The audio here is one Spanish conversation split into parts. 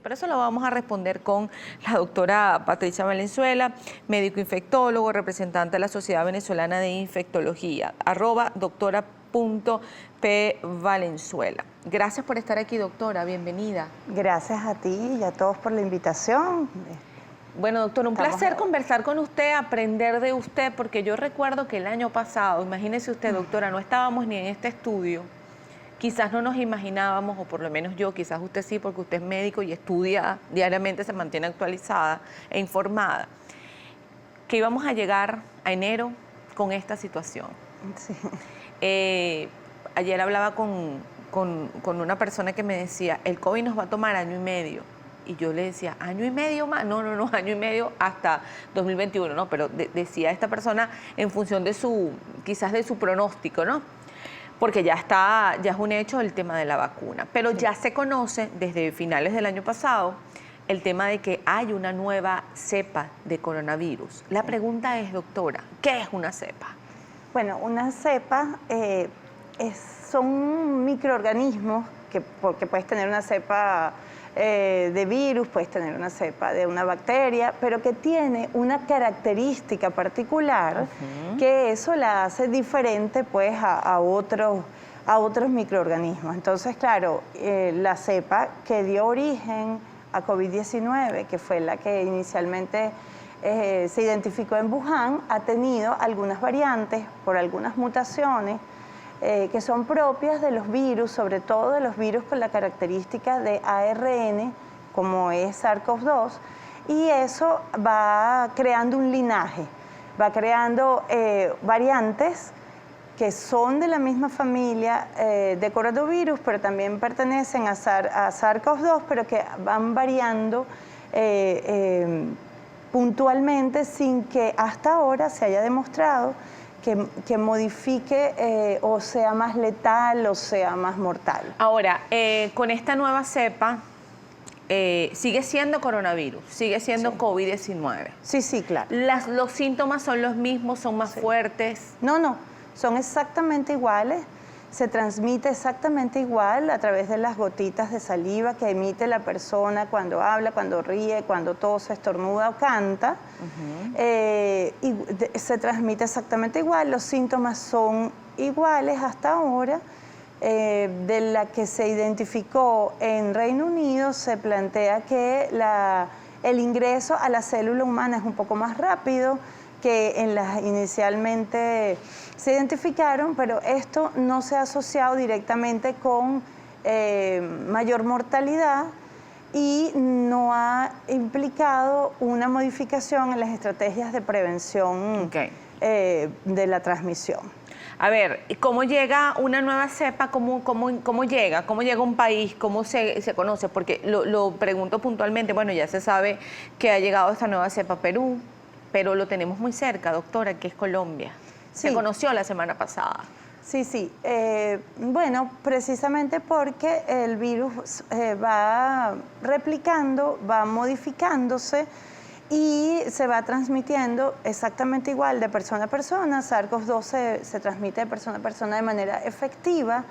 Por eso lo vamos a responder con la doctora Patricia Valenzuela, médico infectólogo, representante de la Sociedad Venezolana de Infectología, @doctora.pvalenzuela. Gracias por estar aquí, doctora, bienvenida. Gracias a ti y a todos por la invitación. Bueno, doctora, un placer conversar con usted, aprender de usted, porque yo recuerdo que el año pasado, imagínese usted, doctora, no estábamos ni en este estudio. Quizás no nos imaginábamos, o por lo menos yo, quizás usted sí, porque usted es médico y estudia diariamente, se mantiene actualizada e informada, que íbamos a llegar a enero con esta situación. Sí. Ayer hablaba con una persona que me decía, el COVID nos va a tomar año y medio. Y yo le decía, ¿año y medio más? No, año y medio hasta 2021, ¿no? Pero decía esta persona en función de quizás de su pronóstico, ¿no? Porque ya es un hecho el tema de la vacuna. Pero ya se conoce desde finales del año pasado el tema de que hay una nueva cepa de coronavirus. La pregunta es, doctora, ¿qué es una cepa? Bueno, una cepa son microorganismos, porque puedes tener una cepa de virus, puedes tener una cepa de una bacteria, pero que tiene una característica particular que eso la hace diferente pues a otros microorganismos. Entonces, claro, la cepa que dio origen a COVID-19, que fue la que inicialmente se identificó en Wuhan, ha tenido algunas variantes por algunas mutaciones que son propias de los virus, sobre todo de los virus con la característica de ARN, como es SARS-CoV-2, y eso va creando un linaje, va creando variantes que son de la misma familia de coronavirus, pero también pertenecen a SARS-CoV-2, pero que van variando puntualmente sin que hasta ahora se haya demostrado que modifique o sea más letal o sea más mortal. Ahora, con esta nueva cepa, sigue siendo coronavirus, sigue siendo COVID-19. Sí, claro. ¿Los síntomas son los mismos, son más fuertes? No, son exactamente iguales. Se transmite exactamente igual a través de las gotitas de saliva que emite la persona cuando habla, cuando ríe, cuando tose, estornuda o canta. Y se transmite exactamente igual, los síntomas son iguales hasta ahora. De la que se identificó en Reino Unido, se plantea que el ingreso a la célula humana es un poco más rápido que en las inicialmente se identificaron, pero esto no se ha asociado directamente con mayor mortalidad y no ha implicado una modificación en las estrategias de prevención de la transmisión. A ver, ¿cómo llega una nueva cepa? ¿Cómo llega? ¿Cómo llega un país? ¿Cómo se conoce? Porque lo pregunto puntualmente. Bueno, ya se sabe que ha llegado esta nueva cepa a Perú, pero lo tenemos muy cerca, doctora, que es Colombia. Sí. Se conoció la semana pasada. Sí. Bueno, precisamente porque el virus va replicando, va modificándose y se va transmitiendo exactamente igual de persona a persona. SARS-CoV-2 se transmite de persona a persona de manera efectiva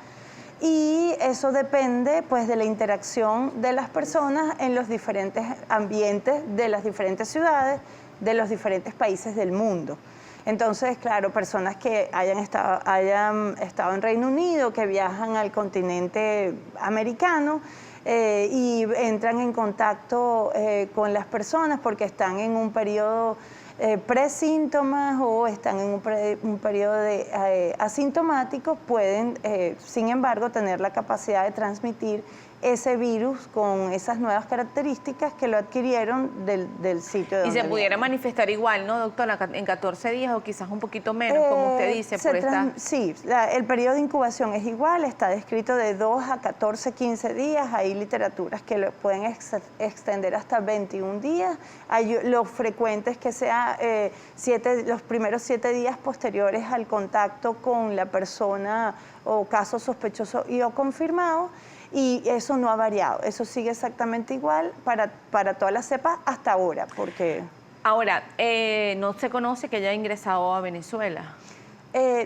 y eso depende pues de la interacción de las personas en los diferentes ambientes de las diferentes ciudades, de los diferentes países del mundo. Entonces, claro, personas que hayan estado en Reino Unido, que viajan al continente americano y entran en contacto con las personas porque están en un periodo presíntomas o están en un periodo de asintomáticos, pueden, sin embargo, tener la capacidad de transmitir ese virus con esas nuevas características que lo adquirieron del sitio de donde Y se pudiera vienen. manifestar igual, ¿no, doctora? En 14 días o quizás un poquito menos, como usted dice. Sí, el periodo de incubación es igual, está descrito de 2 a 14, 15 días. Hay literaturas que lo pueden extender hasta 21 días. Lo frecuente es que sea los primeros 7 días posteriores al contacto con la persona o caso sospechoso y o confirmado. Y eso no ha variado, eso sigue exactamente igual para todas las cepas hasta ahora, porque... Ahora, no se conoce que haya ingresado a Venezuela.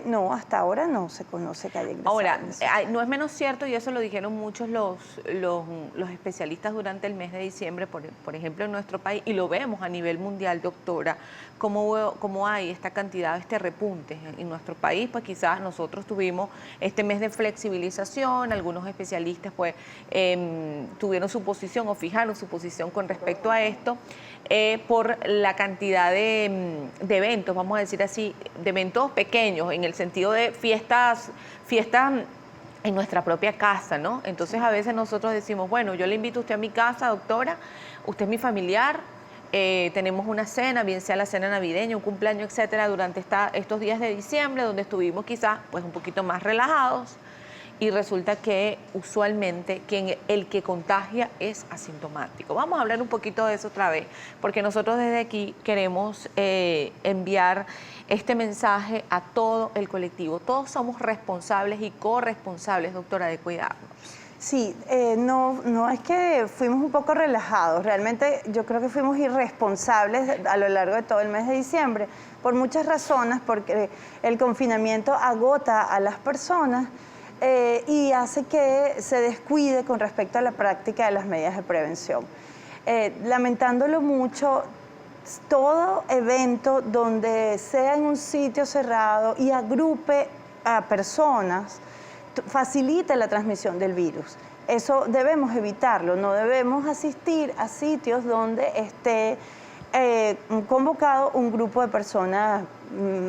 No, hasta ahora no se conoce que haya ingresado. Ahora, no es menos cierto, y eso lo dijeron muchos los especialistas durante el mes de diciembre, por ejemplo, en nuestro país, y lo vemos a nivel mundial, doctora, cómo hay esta cantidad, este repunte en nuestro país. Pues quizás nosotros tuvimos este mes de flexibilización, algunos especialistas pues tuvieron su posición o fijaron su posición con respecto a esto, por la cantidad de eventos, vamos a decir así, de eventos pequeños, en el sentido de fiestas en nuestra propia casa, ¿no? Entonces a veces nosotros decimos, bueno, yo le invito a usted a mi casa, doctora, usted es mi familiar, tenemos una cena, bien sea la cena navideña, un cumpleaños, etcétera, durante estos días de diciembre, donde estuvimos quizás pues un poquito más relajados, y resulta que usualmente el que contagia es asintomático. Vamos a hablar un poquito de eso otra vez, porque nosotros desde aquí queremos enviar este mensaje a todo el colectivo. Todos somos responsables y corresponsables, doctora, de cuidarnos. Sí, no es que fuimos un poco relajados, realmente yo creo que fuimos irresponsables a lo largo de todo el mes de diciembre, por muchas razones, porque el confinamiento agota a las personas, y hace que se descuide con respecto a la práctica de las medidas de prevención. Lamentándolo mucho, todo evento donde sea en un sitio cerrado y agrupe a personas facilita la transmisión del virus. Eso debemos evitarlo, no debemos asistir a sitios donde esté convocado un grupo de personas,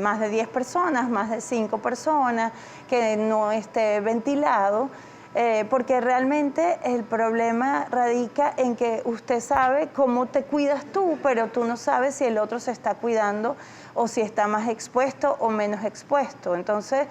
más de 10 personas, más de 5 personas, que no esté ventilado, porque realmente el problema radica en que usted sabe cómo te cuidas tú, pero tú no sabes si el otro se está cuidando o si está más expuesto o menos expuesto. Entonces,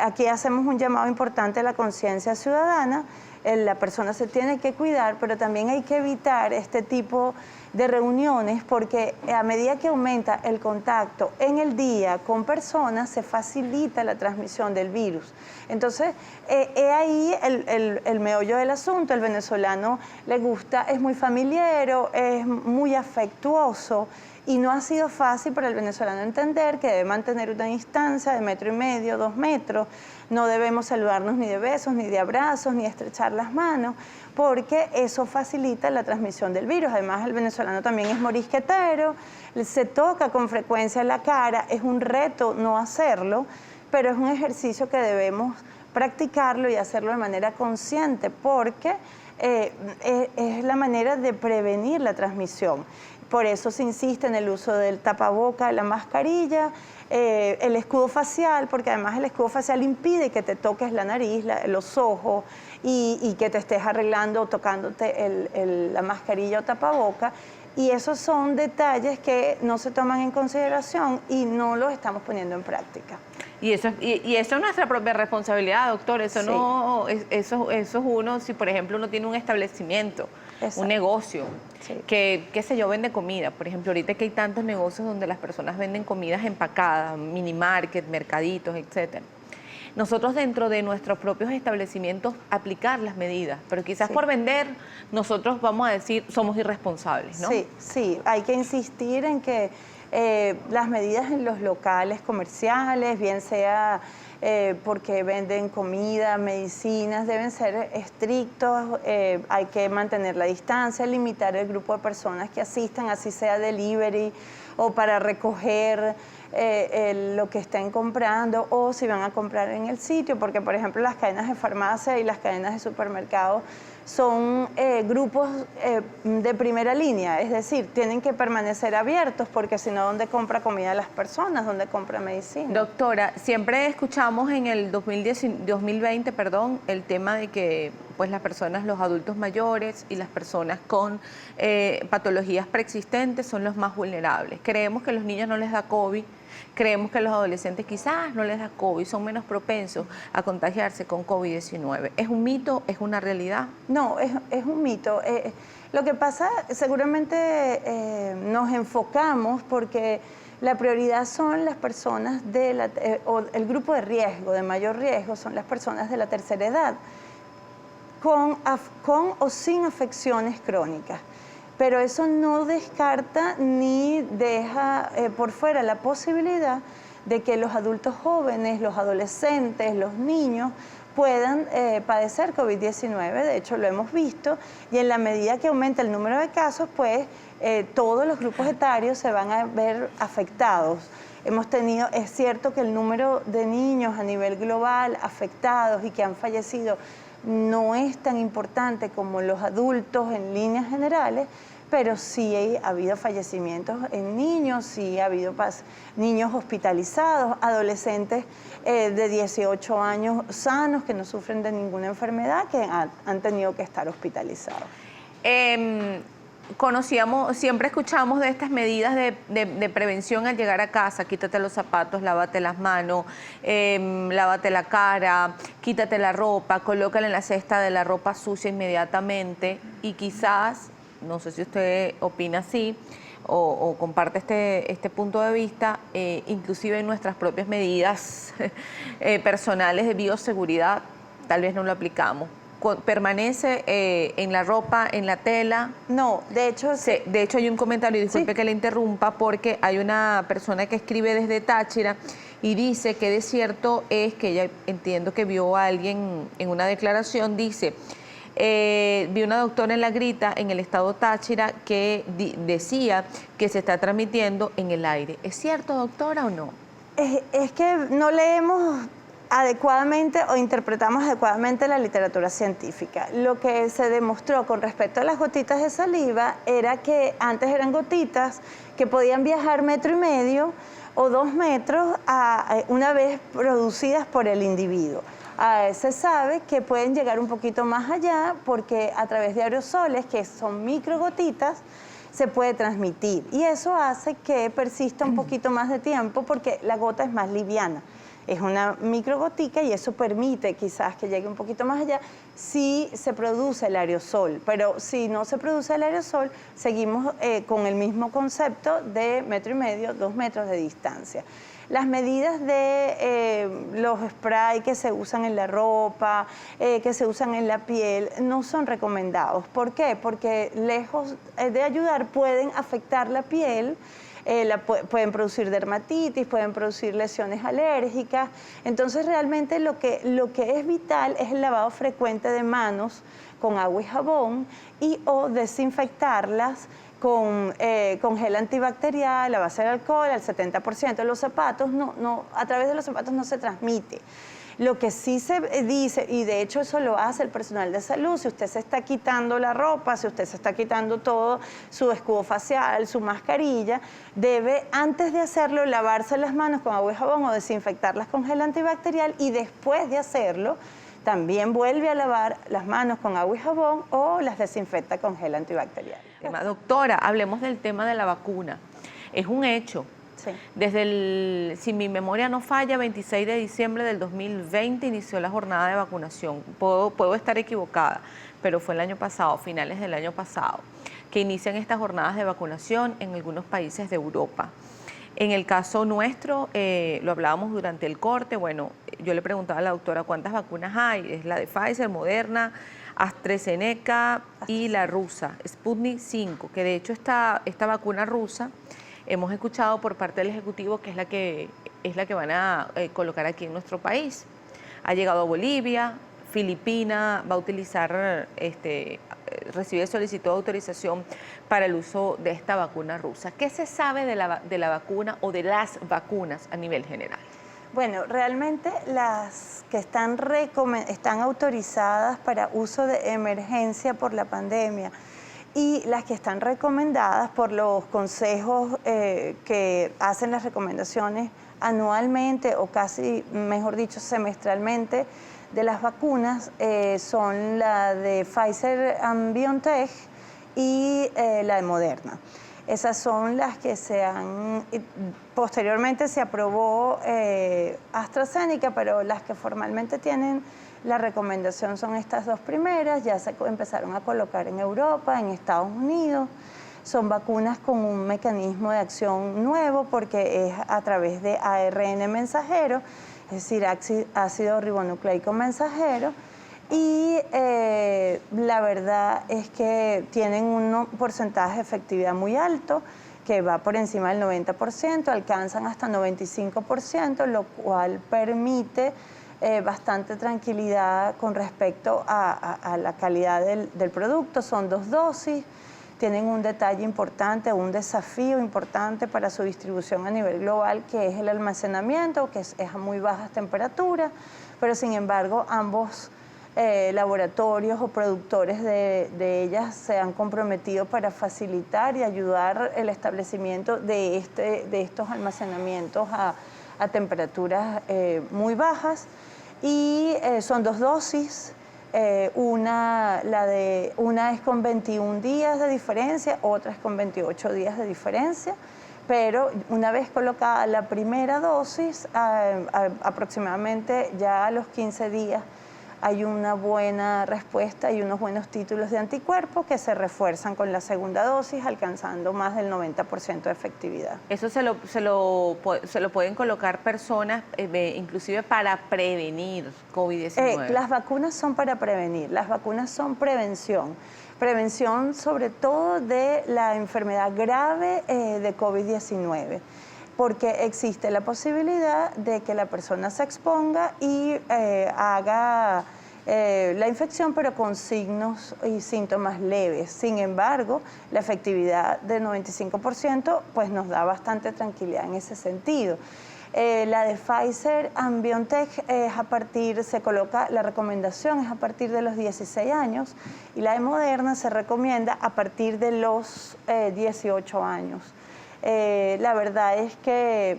aquí hacemos un llamado importante a la conciencia ciudadana. La persona se tiene que cuidar, pero también hay que evitar este tipo de reuniones, porque a medida que aumenta el contacto en el día con personas, se facilita la transmisión del virus. Entonces, ahí el meollo del asunto. El venezolano le gusta, es muy familiero, es muy afectuoso, y no ha sido fácil para el venezolano entender que debe mantener una distancia de 1,5 metros, 2 metros. No debemos saludarnos ni de besos, ni de abrazos, ni estrechar las manos, porque eso facilita la transmisión del virus. Además, el venezolano también es morisquetero, se toca con frecuencia la cara, es un reto no hacerlo, pero es un ejercicio que debemos practicarlo y hacerlo de manera consciente, porque es la manera de prevenir la transmisión. Por eso se insiste en el uso del tapaboca, de la mascarilla, el escudo facial, porque además el escudo facial impide que te toques la nariz, los ojos, y que te estés arreglando o tocándote la mascarilla o tapaboca. Y esos son detalles que no se toman en consideración y no los estamos poniendo en práctica. Y eso es nuestra propia responsabilidad, doctor. Eso Sí. no, eso es uno, si por ejemplo uno tiene un establecimiento, Exacto. un negocio, Sí. que, qué sé yo, vende comida. Por ejemplo, ahorita que hay tantos negocios donde las personas venden comidas empacadas, mini market, mercaditos, etcétera. Nosotros dentro de nuestros propios establecimientos aplicar las medidas, pero quizás Sí. por vender nosotros vamos a decir somos irresponsables, ¿no? Sí, sí, hay que insistir en que las medidas en los locales comerciales, bien sea porque venden comida, medicinas, deben ser estrictos, hay que mantener la distancia, limitar el grupo de personas que asistan, así sea delivery o para recoger lo que estén comprando, o si van a comprar en el sitio, porque por ejemplo las cadenas de farmacia y las cadenas de supermercados son grupos de primera línea, es decir, tienen que permanecer abiertos, porque si no, ¿dónde compra comida las personas? ¿Dónde compra medicina? Doctora, siempre escuchamos en el 2020, el tema de que pues las personas, los adultos mayores y las personas con patologías preexistentes son los más vulnerables. Creemos que a los niños no les da COVID, creemos que a los adolescentes quizás no les da COVID, son menos propensos a contagiarse con COVID-19. ¿Es un mito? ¿Es una realidad? No, es un mito. Lo que pasa, seguramente nos enfocamos porque la prioridad son las personas o el grupo de riesgo, de mayor riesgo, son las personas de la tercera edad, con o sin afecciones crónicas. pero eso no descarta ni deja por fuera la posibilidad de que los adultos jóvenes, los adolescentes, los niños puedan padecer COVID-19. De hecho, lo hemos visto, y en la medida que aumenta el número de casos, pues todos los grupos etarios se van a ver afectados. Hemos tenido, es cierto que el número de niños a nivel global afectados y que han fallecido no es tan importante como los adultos en líneas generales, pero sí ha habido fallecimientos en niños, sí ha habido niños hospitalizados, adolescentes de 18 años sanos que no sufren de ninguna enfermedad que han tenido que estar hospitalizados. Siempre escuchamos de estas medidas de prevención al llegar a casa: quítate los zapatos, lávate las manos, lávate la cara, quítate la ropa, colócala en la cesta de la ropa sucia inmediatamente. Y quizás, no sé si usted opina así o comparte este punto de vista, inclusive en nuestras propias medidas personales de bioseguridad, tal vez no lo aplicamos. ¿Permanece en la ropa, en la tela? No, de hecho... Sí, de hecho hay un comentario, disculpe sí, que le interrumpa, porque hay una persona que escribe desde Táchira y dice que de cierto es que ella, entiendo que vio a alguien en una declaración, dice: vi una doctora en La Grita, en el estado Táchira, que decía que se está transmitiendo en el aire. ¿Es cierto, doctora, o no? Es que no leemos adecuadamente o interpretamos adecuadamente la literatura científica. Lo que se demostró con respecto a las gotitas de saliva era que antes eran gotitas que podían viajar 1,5 metros o 2 metros una vez producidas por el individuo. Se sabe que pueden llegar un poquito más allá porque a través de aerosoles, que son microgotitas, se puede transmitir, y eso hace que persista un poquito más de tiempo porque la gota es más liviana. Es una microgotica y eso permite quizás que llegue un poquito más allá si se produce el aerosol. Pero si no se produce el aerosol, seguimos con el mismo concepto de 1,5 metros, 2 metros de distancia. Las medidas de los sprays que se usan en la ropa, que se usan en la piel, no son recomendados. ¿Por qué? Porque lejos de ayudar pueden afectar la piel. Pueden producir dermatitis, pueden producir lesiones alérgicas. Entonces realmente lo que es vital es el lavado frecuente de manos con agua y jabón o desinfectarlas con gel antibacterial a base de alcohol al 70%. Los zapatos, a través de los zapatos no se transmite. Lo que sí se dice, y de hecho eso lo hace el personal de salud: si usted se está quitando la ropa, si usted se está quitando todo, su escudo facial, su mascarilla, debe, antes de hacerlo, lavarse las manos con agua y jabón o desinfectarlas con gel antibacterial, y después de hacerlo, también vuelve a lavar las manos con agua y jabón o las desinfecta con gel antibacterial. Doctora, hablemos del tema de la vacuna. Es un hecho. Sí. Desde si mi memoria no falla, 26 de diciembre del 2020 inició la jornada de vacunación. Puedo estar equivocada, pero fue el año pasado, finales del año pasado, que inician estas jornadas de vacunación en algunos países de Europa. En el caso nuestro, lo hablábamos durante el corte, bueno, yo le preguntaba a la doctora cuántas vacunas hay. Es la de Pfizer, Moderna, AstraZeneca y la rusa, Sputnik 5, que de hecho esta vacuna rusa hemos escuchado por parte del Ejecutivo que es la que van a colocar aquí en nuestro país. Ha llegado a Bolivia, Filipinas va a utilizar, recibe solicitud de autorización para el uso de esta vacuna rusa. ¿Qué se sabe de la vacuna o de las vacunas a nivel general? Bueno, realmente las que están autorizadas para uso de emergencia por la pandemia y las que están recomendadas por los consejos que hacen las recomendaciones anualmente o casi, mejor dicho, semestralmente de las vacunas son la de Pfizer BioNTech y la de Moderna. Esas son las que posteriormente se aprobó AstraZeneca, pero las que formalmente tienen la recomendación son estas dos primeras. Ya se empezaron a colocar en Europa, en Estados Unidos. Son vacunas con un mecanismo de acción nuevo porque es a través de ARN mensajero, es decir, ácido ribonucleico mensajero. Y la verdad es que tienen un porcentaje de efectividad muy alto, que va por encima del 90%, alcanzan hasta 95%, lo cual permite bastante tranquilidad con respecto a la calidad del producto. Son 2 dosis, tienen un detalle importante, un desafío importante para su distribución a nivel global, que es el almacenamiento, que es a muy bajas temperaturas, pero sin embargo ambos laboratorios o productores de ellas se han comprometido para facilitar y ayudar el establecimiento de estos almacenamientos a temperaturas muy bajas. Y son 2 dosis, una es con 21 días de diferencia, otra es con 28 días de diferencia, pero una vez colocada la primera dosis, aproximadamente ya a los 15 días, hay una buena respuesta y unos buenos títulos de anticuerpos que se refuerzan con la segunda dosis, alcanzando más del 90% de efectividad. Eso se lo pueden colocar personas, inclusive para prevenir COVID-19. Las vacunas son para prevenir, las vacunas son prevención. Prevención sobre todo de la enfermedad grave de COVID-19. Porque existe la posibilidad de que la persona se exponga y haga la infección, pero con signos y síntomas leves. Sin embargo, la efectividad del 95% pues nos da bastante tranquilidad en ese sentido. La de Pfizer and BioNTech la recomendación es a partir de los 16 años y la de Moderna se recomienda a partir de los 18 años. La verdad es que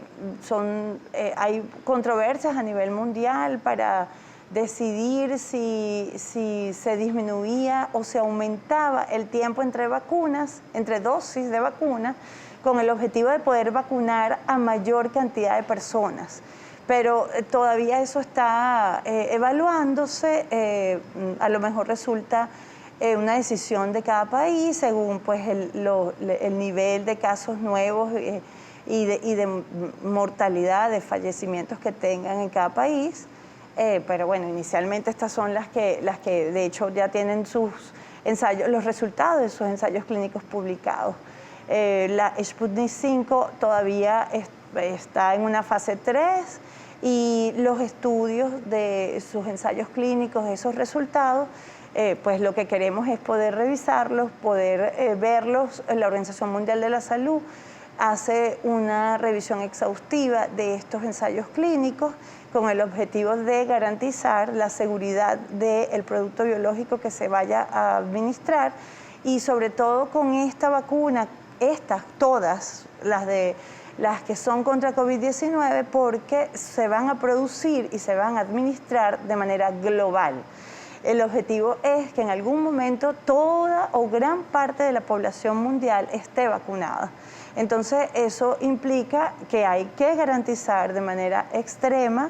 hay controversias a nivel mundial para decidir si se disminuía o se aumentaba el tiempo entre dosis de vacuna, con el objetivo de poder vacunar a mayor cantidad de personas. Pero todavía eso está evaluándose, a lo mejor resulta una decisión de cada país según pues, el nivel de casos nuevos y de mortalidad, de fallecimientos que tengan en cada país. Pero bueno, inicialmente estas son las que de hecho ya tienen sus ensayos, los resultados de sus ensayos clínicos publicados. La Sputnik 5 todavía está en una fase 3 y los estudios de sus ensayos clínicos, de esos resultados, pues lo que queremos es poder revisarlos, poder verlos. La Organización Mundial de la Salud hace una revisión exhaustiva de estos ensayos clínicos con el objetivo de garantizar la seguridad del producto biológico que se vaya a administrar y sobre todo con esta vacuna, todas las que son contra COVID-19, porque se van a producir y se van a administrar de manera global. El objetivo es que en algún momento toda o gran parte de la población mundial esté vacunada. Entonces eso implica que hay que garantizar de manera extrema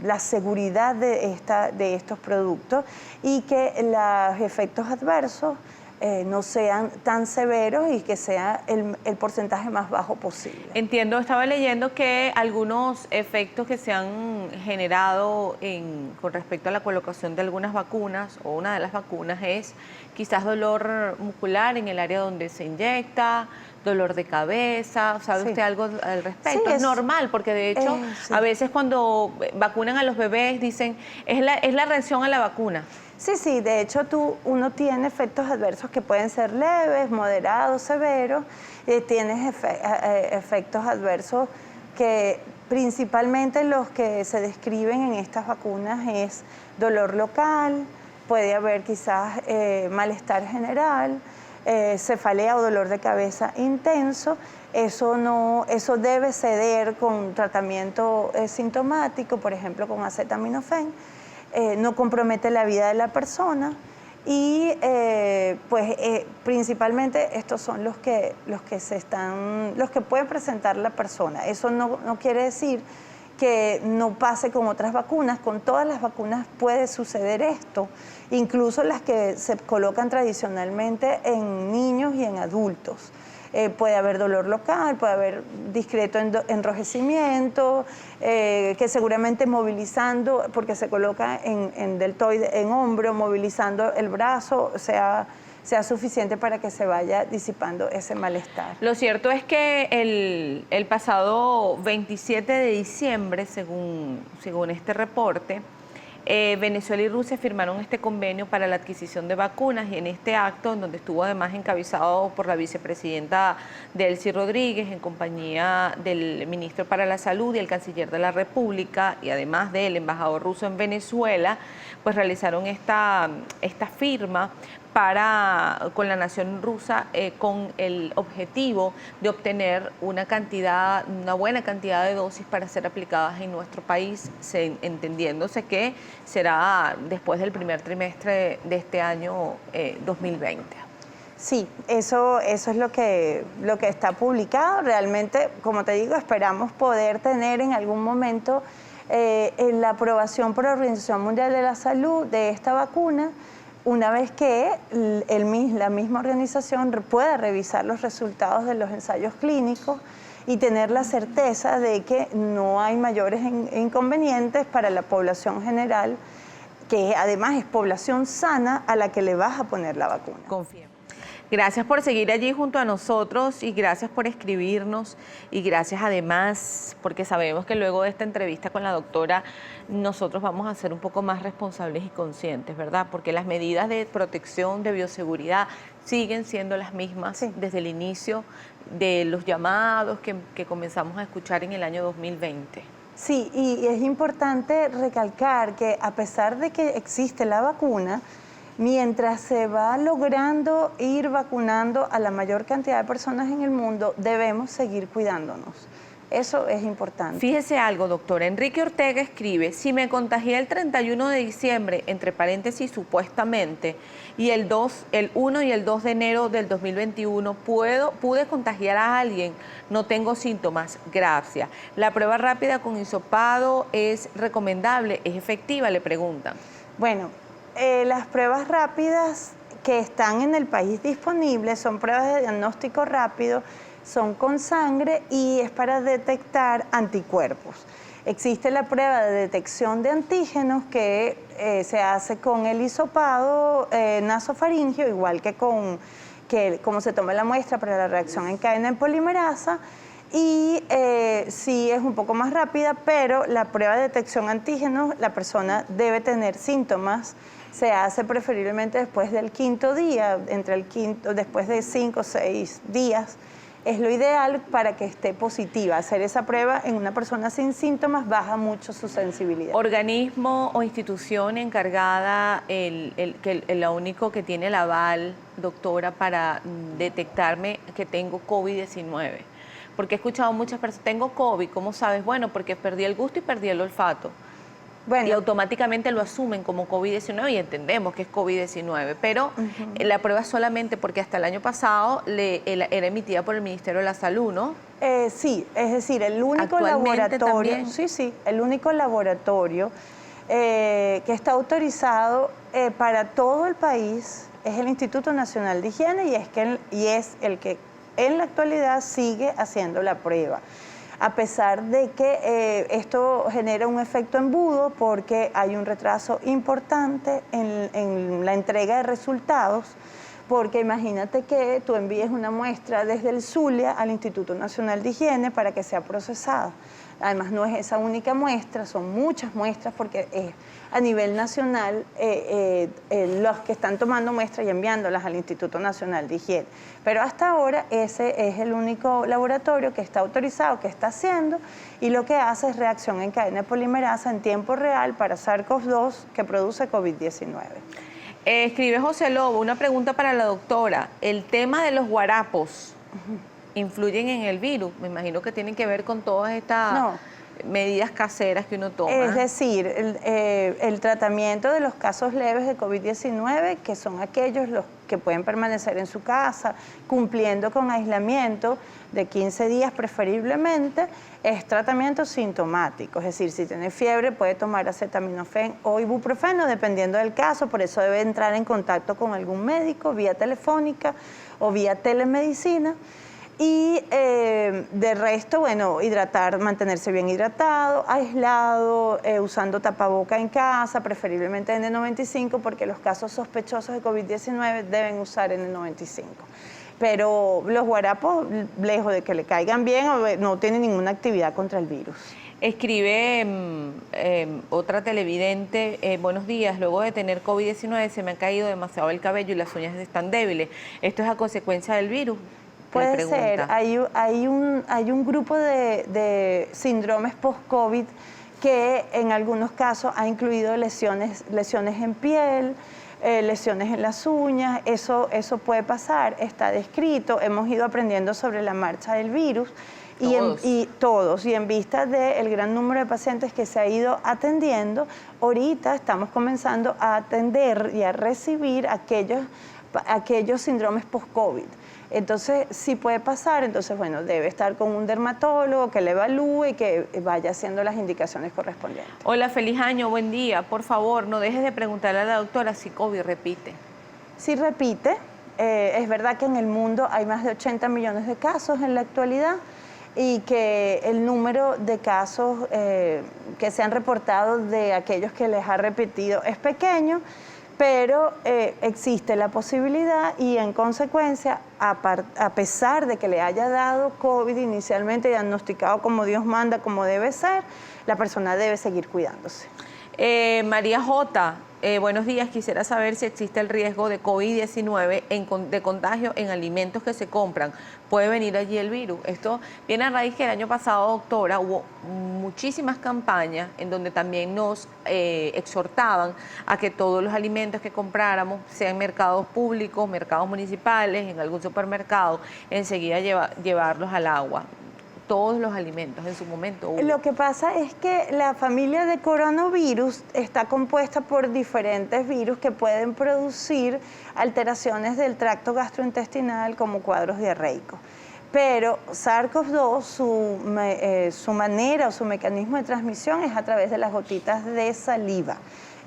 la seguridad de estos productos y que los efectos adversos no sean tan severos y que sea el porcentaje más bajo posible. Entiendo, estaba leyendo que algunos efectos que se han generado con respecto a la colocación de algunas vacunas, o una de las vacunas es quizás dolor muscular en el área donde se inyecta, dolor de cabeza. ¿Sabe usted algo al respecto? Sí, es normal, porque de hecho sí. a veces cuando vacunan a los bebés dicen, es la reacción a la vacuna. Sí, de hecho uno tiene efectos adversos que pueden ser leves, moderados, severos, tienes efectos adversos que principalmente los que se describen en estas vacunas es dolor local, puede haber quizás malestar general, cefalea o dolor de cabeza intenso. Eso debe ceder con tratamiento sintomático, por ejemplo con acetaminofén. No compromete la vida de la persona y principalmente estos son los que puede presentar la persona. Eso no quiere decir que no pase con otras vacunas. Con todas las vacunas puede suceder esto, incluso las que se colocan tradicionalmente en niños y en adultos. puede haber dolor local, puede haber discreto enrojecimiento, que seguramente movilizando, porque se coloca en deltoide, en hombro, movilizando el brazo, sea suficiente para que se vaya disipando ese malestar. Lo cierto es que el pasado 27 de diciembre, según este reporte, Venezuela y Rusia firmaron este convenio para la adquisición de vacunas, y en este acto, en donde estuvo además encabezado por la vicepresidenta Delcy Rodríguez, en compañía del ministro para la Salud y el canciller de la República, y además del embajador ruso en Venezuela, pues realizaron esta firma con la nación rusa, con el objetivo de obtener una buena cantidad de dosis para ser aplicadas en nuestro país, entendiéndose que será después del primer trimestre de este año 2020. Sí, eso es lo que está publicado. Realmente, como te digo, esperamos poder tener en algún momento la aprobación por la Organización Mundial de la Salud de esta vacuna, una vez que la misma organización pueda revisar los resultados de los ensayos clínicos y tener la certeza de que no hay mayores inconvenientes para la población general, que además es población sana a la que le vas a poner la vacuna. Confío. Gracias por seguir allí junto a nosotros, y gracias por escribirnos, y gracias además porque sabemos que luego de esta entrevista con la doctora nosotros vamos a ser un poco más responsables y conscientes, ¿verdad? Porque las medidas de protección, de bioseguridad siguen siendo las mismas, sí, desde el inicio de los llamados que comenzamos a escuchar en el año 2020. Sí, y es importante recalcar que a pesar de que existe la vacuna, mientras se va logrando ir vacunando a la mayor cantidad de personas en el mundo, debemos seguir cuidándonos. Eso es importante. Fíjese algo, doctora. Enrique Ortega escribe: si me contagié el 31 de diciembre, entre paréntesis supuestamente, y el 1 y el 2 de enero del 2021 pude contagiar a alguien, no tengo síntomas, gracias. ¿La prueba rápida con hisopado es recomendable? ¿Es efectiva?, le preguntan. Bueno, las pruebas rápidas que están en el país disponibles son pruebas de diagnóstico rápido, son con sangre y es para detectar anticuerpos. Existe la prueba de detección de antígenos que se hace con el hisopado nasofaríngeo, igual que como se toma la muestra para la reacción en cadena en polimerasa, y sí es un poco más rápida, pero la prueba de detección antígenos, la persona debe tener síntomas. Se hace preferiblemente después del quinto día, después de 5 o 6 días. Es lo ideal para que esté positiva. Hacer esa prueba en una persona sin síntomas baja mucho su sensibilidad. ¿Organismo o institución encargada, la único que tiene el aval, doctora, para detectarme que tengo COVID-19? Porque he escuchado muchas personas: tengo COVID, ¿cómo sabes? Bueno, porque perdí el gusto y perdí el olfato. Bueno, y automáticamente lo asumen como COVID-19 y entendemos que es COVID-19, pero la prueba es solamente porque hasta el año pasado era emitida por el Ministerio de la Salud, ¿no? Sí, es decir, el único laboratorio, el único laboratorio que está autorizado para todo el país es el Instituto Nacional de Higiene, y es el que en la actualidad sigue haciendo la prueba. A pesar de que esto genera un efecto embudo porque hay un retraso importante en la entrega de resultados, porque imagínate que tú envíes una muestra desde el Zulia al Instituto Nacional de Higiene para que sea procesada. Además, no es esa única muestra, son muchas muestras, porque a nivel nacional los que están tomando muestras y enviándolas al Instituto Nacional de Higiene. Pero hasta ahora ese es el único laboratorio que está autorizado, que está haciendo, y lo que hace es reacción en cadena polimerasa en tiempo real para SARS-CoV-2 que produce COVID-19. Escribe José Lobo, una pregunta para la doctora. El tema de los guarapos influyen en el virus. Me imagino que tienen que ver con todas estas medidas caseras que uno toma. Es decir, el tratamiento de los casos leves de COVID-19, que son aquellos los que pueden permanecer en su casa, cumpliendo con aislamiento de 15 días preferiblemente, es tratamiento sintomático. Es decir, si tiene fiebre puede tomar acetaminofén o ibuprofeno, dependiendo del caso. Por eso debe entrar en contacto con algún médico vía telefónica o vía telemedicina. Y de resto, bueno, mantenerse bien hidratado, aislado, usando tapaboca en casa, preferiblemente N95, porque los casos sospechosos de COVID-19 deben usar N95. Pero los guarapos, lejos de que le caigan bien, no tienen ninguna actividad contra el virus. Escribe otra televidente, buenos días, luego de tener COVID-19 se me ha caído demasiado el cabello y las uñas están débiles. ¿Esto es a consecuencia del virus? Puede ser, hay un grupo de síndromes post-COVID que en algunos casos ha incluido lesiones en piel, lesiones en las uñas, eso puede pasar, está descrito, hemos ido aprendiendo sobre la marcha del virus. Y en vista del gran número de pacientes que se ha ido atendiendo, ahorita estamos comenzando a atender y a recibir aquellos síndromes post-COVID. Entonces, sí puede pasar, entonces, bueno, debe estar con un dermatólogo que le evalúe y que vaya haciendo las indicaciones correspondientes. Hola, feliz año, buen día. Por favor, no dejes de preguntarle a la doctora si COVID repite. Sí repite. Es verdad que en el mundo hay más de 80 millones de casos en la actualidad y que el número de casos que se han reportado de aquellos que les ha repetido es pequeño, pero existe la posibilidad y en consecuencia, a pesar de que le haya dado COVID inicialmente diagnosticado como Dios manda, como debe ser, la persona debe seguir cuidándose. María J., buenos días, quisiera saber si existe el riesgo de COVID-19 de contagio en alimentos que se compran. ¿Puede venir allí el virus? Esto viene a raíz que el año pasado, doctora, hubo muchísimas campañas en donde también nos exhortaban a que todos los alimentos que compráramos, sean mercados públicos, mercados municipales, en algún supermercado, enseguida llevarlos al agua. Todos los alimentos en su momento. Lo que pasa es que la familia de coronavirus está compuesta por diferentes virus que pueden producir alteraciones del tracto gastrointestinal como cuadros diarreicos. Pero SARS-CoV-2, su manera o su mecanismo de transmisión es a través de las gotitas de saliva.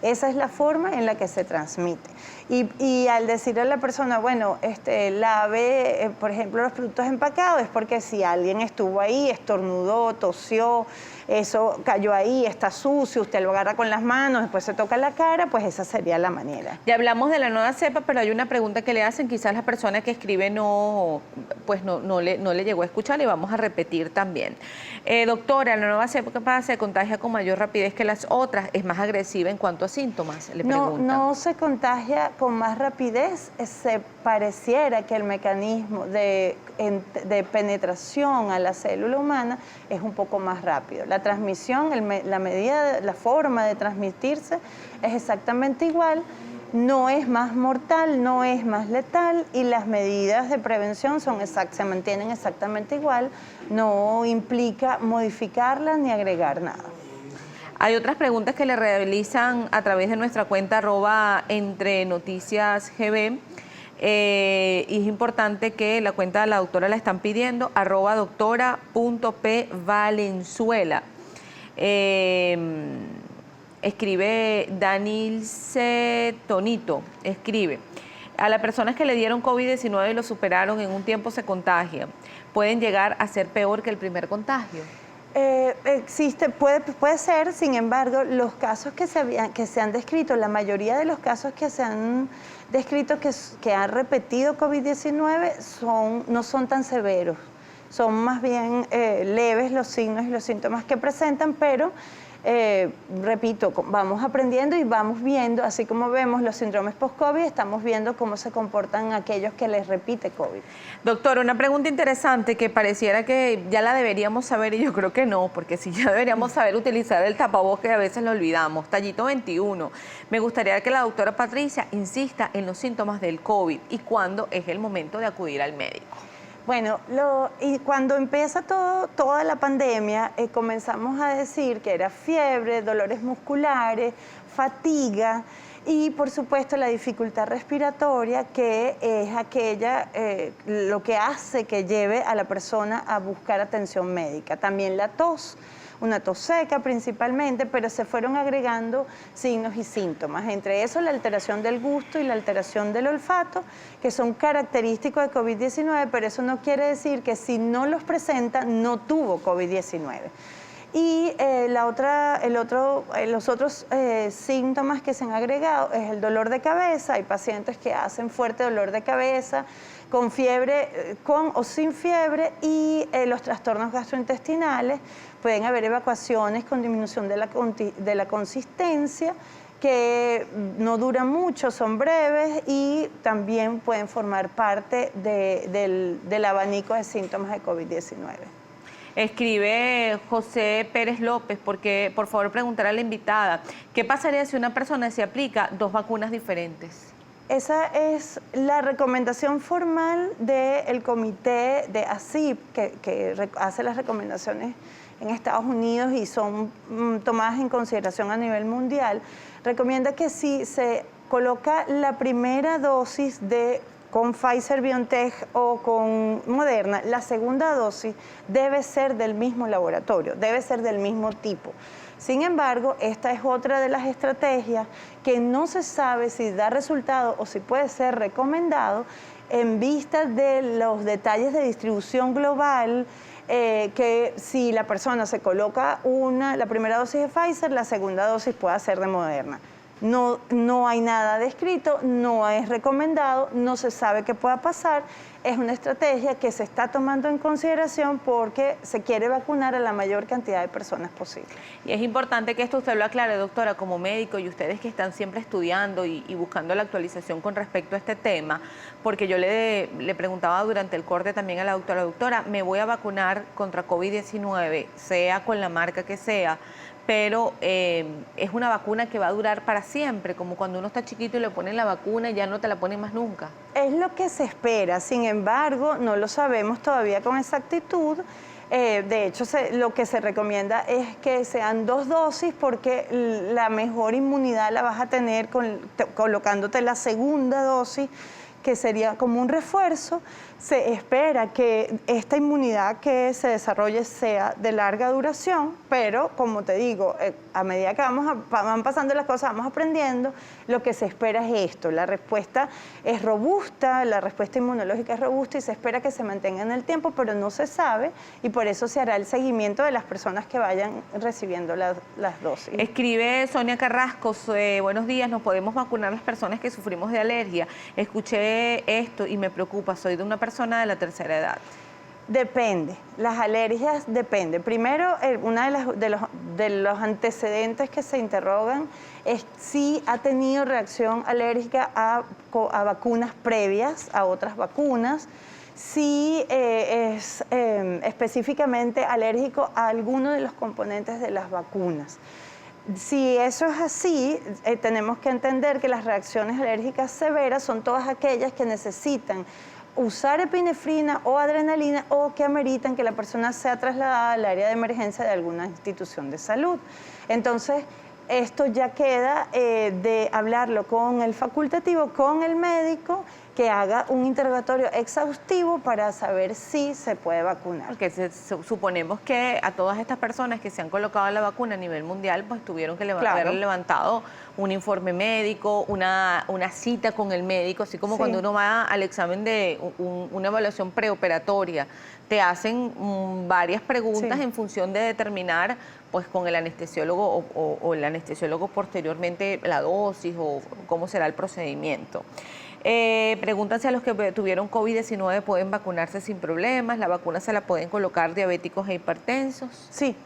Esa es la forma en la que se transmite. Y al decirle a la persona, bueno, lave, por ejemplo, los productos empacados, es porque si alguien estuvo ahí, estornudó, tosió, eso cayó ahí, está sucio, usted lo agarra con las manos, después se toca la cara, pues esa sería la manera. Ya hablamos de la nueva cepa, pero hay una pregunta que le hacen, quizás la persona que escribe no le llegó a escuchar y vamos a repetir también. Doctora, la nueva cepa se contagia con mayor rapidez que las otras, es más agresiva en cuanto a síntomas, le preguntan. No se contagia con más rapidez, se pareciera que el mecanismo de penetración a la célula humana es un poco más rápido. La transmisión, la forma de transmitirse es exactamente igual, no es más mortal, no es más letal y las medidas de prevención se mantienen exactamente igual, no implica modificarla ni agregar nada. Hay otras preguntas que le realizan a través de nuestra cuenta @entrenoticiasgb. Y es importante que la cuenta de la doctora la están pidiendo, @doctora.pvalenzuela. Escribe Danilce Tonito, escribe, a las personas que le dieron COVID-19 y lo superaron en un tiempo se contagian, ¿pueden llegar a ser peor que el primer contagio? Puede ser, sin embargo, los casos que se han descrito, la mayoría de los casos que se han descrito que han repetido COVID-19 no son tan severos, son más bien leves los signos y los síntomas que presentan, pero repito, vamos aprendiendo y vamos viendo, así como vemos los síndromes post-COVID, estamos viendo cómo se comportan aquellos que les repite COVID. Doctora, una pregunta interesante que pareciera que ya la deberíamos saber y yo creo que no, porque si ya deberíamos saber utilizar el tapabocas, a veces lo olvidamos. Tallito 21, me gustaría que la doctora Patricia insista en los síntomas del COVID y cuándo es el momento de acudir al médico. Bueno, y cuando empieza toda la pandemia, comenzamos a decir que era fiebre, dolores musculares, fatiga, Y por supuesto la dificultad respiratoria, que es aquella, lo que hace que lleve a la persona a buscar atención médica. También la tos, una tos seca principalmente, pero se fueron agregando signos y síntomas. Entre eso la alteración del gusto y la alteración del olfato, que son característicos de COVID-19, pero eso no quiere decir que si no los presenta, no tuvo COVID-19. Y los otros síntomas que se han agregado es el dolor de cabeza. Hay pacientes que hacen fuerte dolor de cabeza, con fiebre, con o sin fiebre, y los trastornos gastrointestinales. Pueden haber evacuaciones con disminución de la consistencia, que no duran mucho, son breves y también pueden formar parte del abanico de síntomas de COVID-19. Escribe José Pérez López, porque por favor preguntar a la invitada, ¿qué pasaría si una persona se aplica 2 vacunas diferentes? Esa es la recomendación formal del comité de ACIP, que hace las recomendaciones en Estados Unidos y son tomadas en consideración a nivel mundial. Recomienda que si se coloca la primera dosis con Pfizer-BioNTech o con Moderna, la segunda dosis debe ser del mismo laboratorio, debe ser del mismo tipo. Sin embargo, esta es otra de las estrategias que no se sabe si da resultado o si puede ser recomendado en vista de los detalles de distribución global, que si la persona se coloca la primera dosis de Pfizer, la segunda dosis puede ser de Moderna. No hay nada descrito, no es recomendado, no se sabe qué pueda pasar. Es una estrategia que se está tomando en consideración porque se quiere vacunar a la mayor cantidad de personas posible. Y es importante que esto usted lo aclare, doctora, como médico, y ustedes que están siempre estudiando y buscando la actualización con respecto a este tema, porque yo le preguntaba durante el corte también a la doctora, me voy a vacunar contra COVID-19, sea con la marca que sea, pero es una vacuna que va a durar para siempre, como cuando uno está chiquito y le ponen la vacuna y ya no te la ponen más nunca. Es lo que se espera, sin embargo, no lo sabemos todavía con exactitud. De hecho, lo que se recomienda es que sean 2 dosis porque la mejor inmunidad la vas a tener colocándote la segunda dosis, que sería como un refuerzo. Se espera que esta inmunidad que se desarrolle sea de larga duración, pero como te digo, a medida que van pasando las cosas, vamos aprendiendo, lo que se espera es esto. La respuesta es robusta, la respuesta inmunológica es robusta y se espera que se mantenga en el tiempo, pero no se sabe y por eso se hará el seguimiento de las personas que vayan recibiendo las dosis. Escribe Sonia Carrasco, buenos días, ¿nos podemos vacunar las personas que sufrimos de alergia? Escuché esto y me preocupa, soy de una persona de la tercera edad. Depende, las alergias depende. Primero, uno de los antecedentes que se interrogan es si ha tenido reacción alérgica a vacunas previas, a otras vacunas, si es específicamente alérgico a alguno de los componentes de las vacunas. Si eso es así, tenemos que entender que las reacciones alérgicas severas son todas aquellas que necesitan usar epinefrina o adrenalina o que ameritan que la persona sea trasladada al área de emergencia de alguna institución de salud. Entonces, esto ya queda de hablarlo con el facultativo, con el médico, que haga un interrogatorio exhaustivo para saber si se puede vacunar. Porque suponemos que a todas estas personas que se han colocado la vacuna a nivel mundial, pues tuvieron que haber levantado un informe médico, una cita con el médico, así como cuando uno va al examen de una evaluación preoperatoria. Te hacen varias preguntas en función de determinar, pues con el anestesiólogo o el anestesiólogo posteriormente la dosis o cómo será el procedimiento. Preguntan si a los que tuvieron COVID-19 pueden vacunarse sin problemas, la vacuna se la pueden colocar diabéticos e hipertensos. Sí,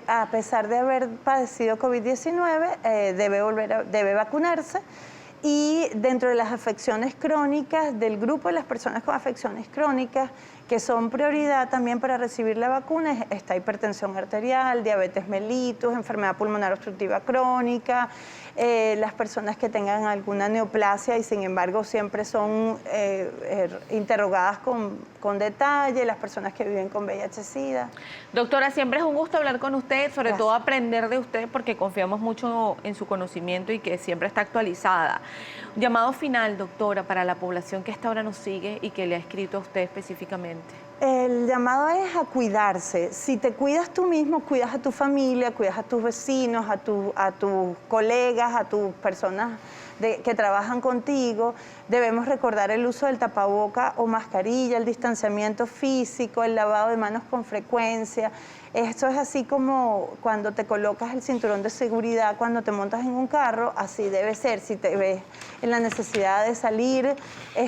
a pesar de haber padecido COVID-19, debe vacunarse. Y dentro de las afecciones crónicas, del grupo de las personas con afecciones crónicas que son prioridad también para recibir la vacuna, está hipertensión arterial, diabetes mellitus, enfermedad pulmonar obstructiva crónica, las personas que tengan alguna neoplasia y sin embargo siempre son interrogadas con detalle, las personas que viven con VIH-Sida. Doctora, siempre es un gusto hablar con usted, sobre todo aprender de usted, porque confiamos mucho en su conocimiento y que siempre está actualizada. Llamado final, doctora, para la población que hasta ahora nos sigue y que le ha escrito a usted específicamente. El llamado es a cuidarse. Si te cuidas tú mismo, cuidas a tu familia, cuidas a tus vecinos, a tus colegas, a tus personas que trabajan contigo. Debemos recordar el uso del tapaboca o mascarilla, el distanciamiento físico, el lavado de manos con frecuencia. Esto es así como cuando te colocas el cinturón de seguridad, cuando te montas en un carro, así debe ser. Si te ves en la necesidad de salir,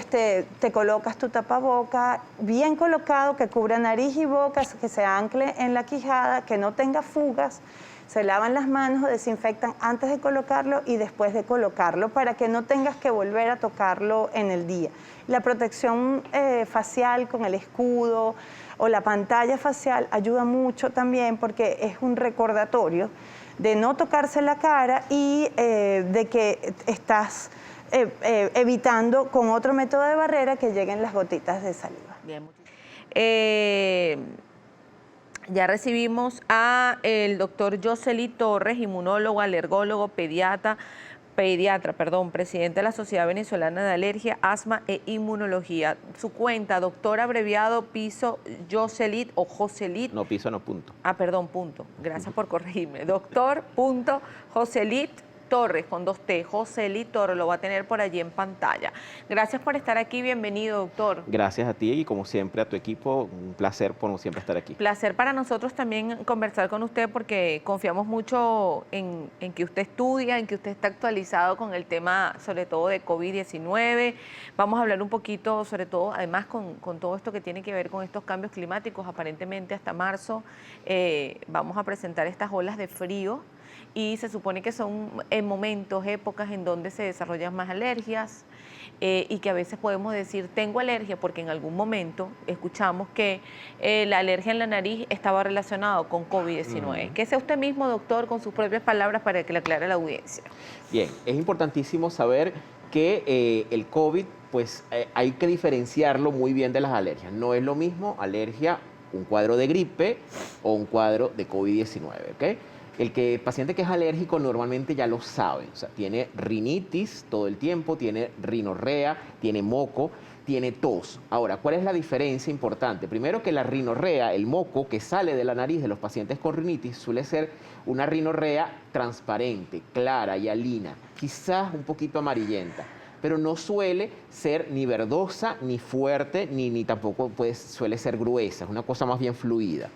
te colocas tu tapaboca bien colocado, que cubra nariz y boca, que se ancle en la quijada, que no tenga fugas. Se lavan las manos, desinfectan antes de colocarlo y después de colocarlo para que no tengas que volver a tocarlo en el día. La protección facial con el escudo o la pantalla facial ayuda mucho también porque es un recordatorio de no tocarse la cara y de que estás evitando con otro método de barrera que lleguen las gotitas de saliva. Bien. Ya recibimos a el doctor Jocelyn Torres, inmunólogo, alergólogo, pediatra, presidente de la Sociedad Venezolana de Alergia, Asma e Inmunología. Su cuenta, doctor abreviado Piso Jocelyn o Joselit. No, piso no, punto. Ah, perdón, punto. Gracias por corregirme. Doctor punto Joselit Torres, con 2T, Jocelyn Torres, lo va a tener por allí en pantalla. Gracias por estar aquí, bienvenido, doctor. Gracias a ti y como siempre a tu equipo, un placer como siempre estar aquí. Placer para nosotros también conversar con usted porque confiamos mucho en que usted estudia, en que usted está actualizado con el tema sobre todo de COVID-19. Vamos a hablar un poquito sobre todo, además con todo esto que tiene que ver con estos cambios climáticos, aparentemente hasta marzo vamos a presentar estas olas de frío. Y se supone que son momentos, épocas en donde se desarrollan más alergias y que a veces podemos decir tengo alergia porque en algún momento escuchamos que la alergia en la nariz estaba relacionado con COVID-19. ¿Qué sea usted mismo, doctor, con sus propias palabras para que le aclare a la audiencia? Bien, es importantísimo saber que el COVID, pues hay que diferenciarlo muy bien de las alergias. No es lo mismo alergia, un cuadro de gripe o un cuadro de COVID-19, ¿ok? El paciente que es alérgico normalmente ya lo sabe, o sea, tiene rinitis todo el tiempo, tiene rinorrea, tiene moco, tiene tos. Ahora, ¿cuál es la diferencia importante? Primero que la rinorrea, el moco que sale de la nariz de los pacientes con rinitis suele ser una rinorrea transparente, clara y hialina, quizás un poquito amarillenta, pero no suele ser ni verdosa, ni fuerte, ni tampoco suele ser gruesa, es una cosa más bien fluida.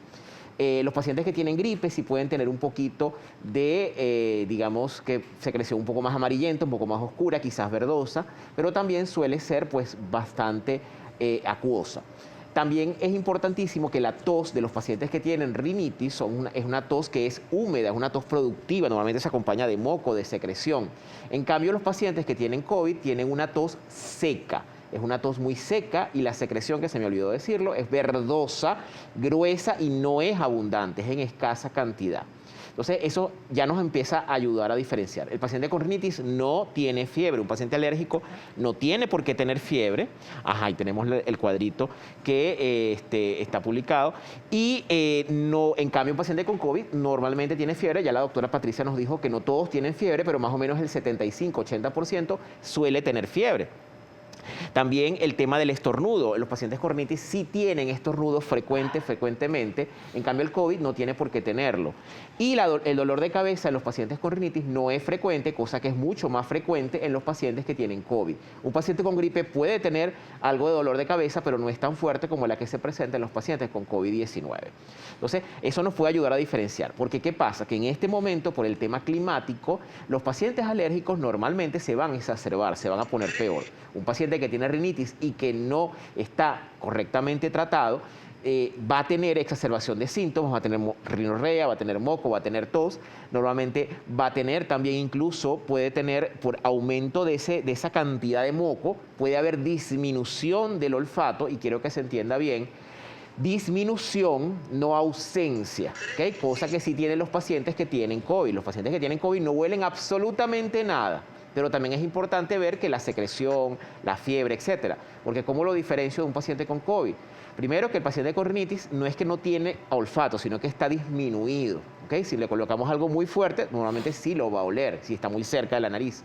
Los pacientes que tienen gripe sí pueden tener un poquito de, digamos, que secreción un poco más amarillenta, un poco más oscura, quizás verdosa, pero también suele ser pues bastante acuosa. También es importantísimo que la tos de los pacientes que tienen rinitis es una tos que es húmeda, es una tos productiva, normalmente se acompaña de moco, de secreción. En cambio, los pacientes que tienen COVID tienen una tos seca. Es una tos muy seca y la secreción, que se me olvidó decirlo, es verdosa, gruesa y no es abundante, es en escasa cantidad. Entonces, eso ya nos empieza a ayudar a diferenciar. El paciente con rinitis no tiene fiebre. Un paciente alérgico no tiene por qué tener fiebre. Ajá, y tenemos el cuadrito que está publicado. Y no, en cambio, un paciente con COVID normalmente tiene fiebre. Ya la doctora Patricia nos dijo que no todos tienen fiebre, pero más o menos el 75-80% suele tener fiebre. También el tema del estornudo. Los pacientes con rinitis sí tienen estornudos frecuentemente, en cambio el COVID no tiene por qué tenerlo. Y el dolor de cabeza en los pacientes con rinitis no es frecuente, cosa que es mucho más frecuente en los pacientes que tienen COVID. Un paciente con gripe puede tener algo de dolor de cabeza, pero no es tan fuerte como la que se presenta en los pacientes con COVID-19. Entonces, eso nos puede ayudar a diferenciar, porque ¿qué pasa? Que en este momento, por el tema climático, los pacientes alérgicos normalmente se van a exacerbar, se van a poner peor. Un paciente que tiene rinitis y que no está correctamente tratado, va a tener exacerbación de síntomas, va a tener rinorrea, va a tener moco, va a tener tos, normalmente va a tener también incluso, puede tener por aumento de esa cantidad de moco, puede haber disminución del olfato y quiero que se entienda bien, disminución, no ausencia, ¿okay? Cosa que sí tienen los pacientes que tienen COVID. Los pacientes que tienen COVID no huelen absolutamente nada, pero también es importante ver que la secreción, la fiebre, etcétera, porque ¿cómo lo diferencio de un paciente con COVID? Primero, que el paciente con rinitis no es que no tiene olfato, sino que está disminuido, ¿okay? Si le colocamos algo muy fuerte, normalmente sí lo va a oler, si está muy cerca de la nariz.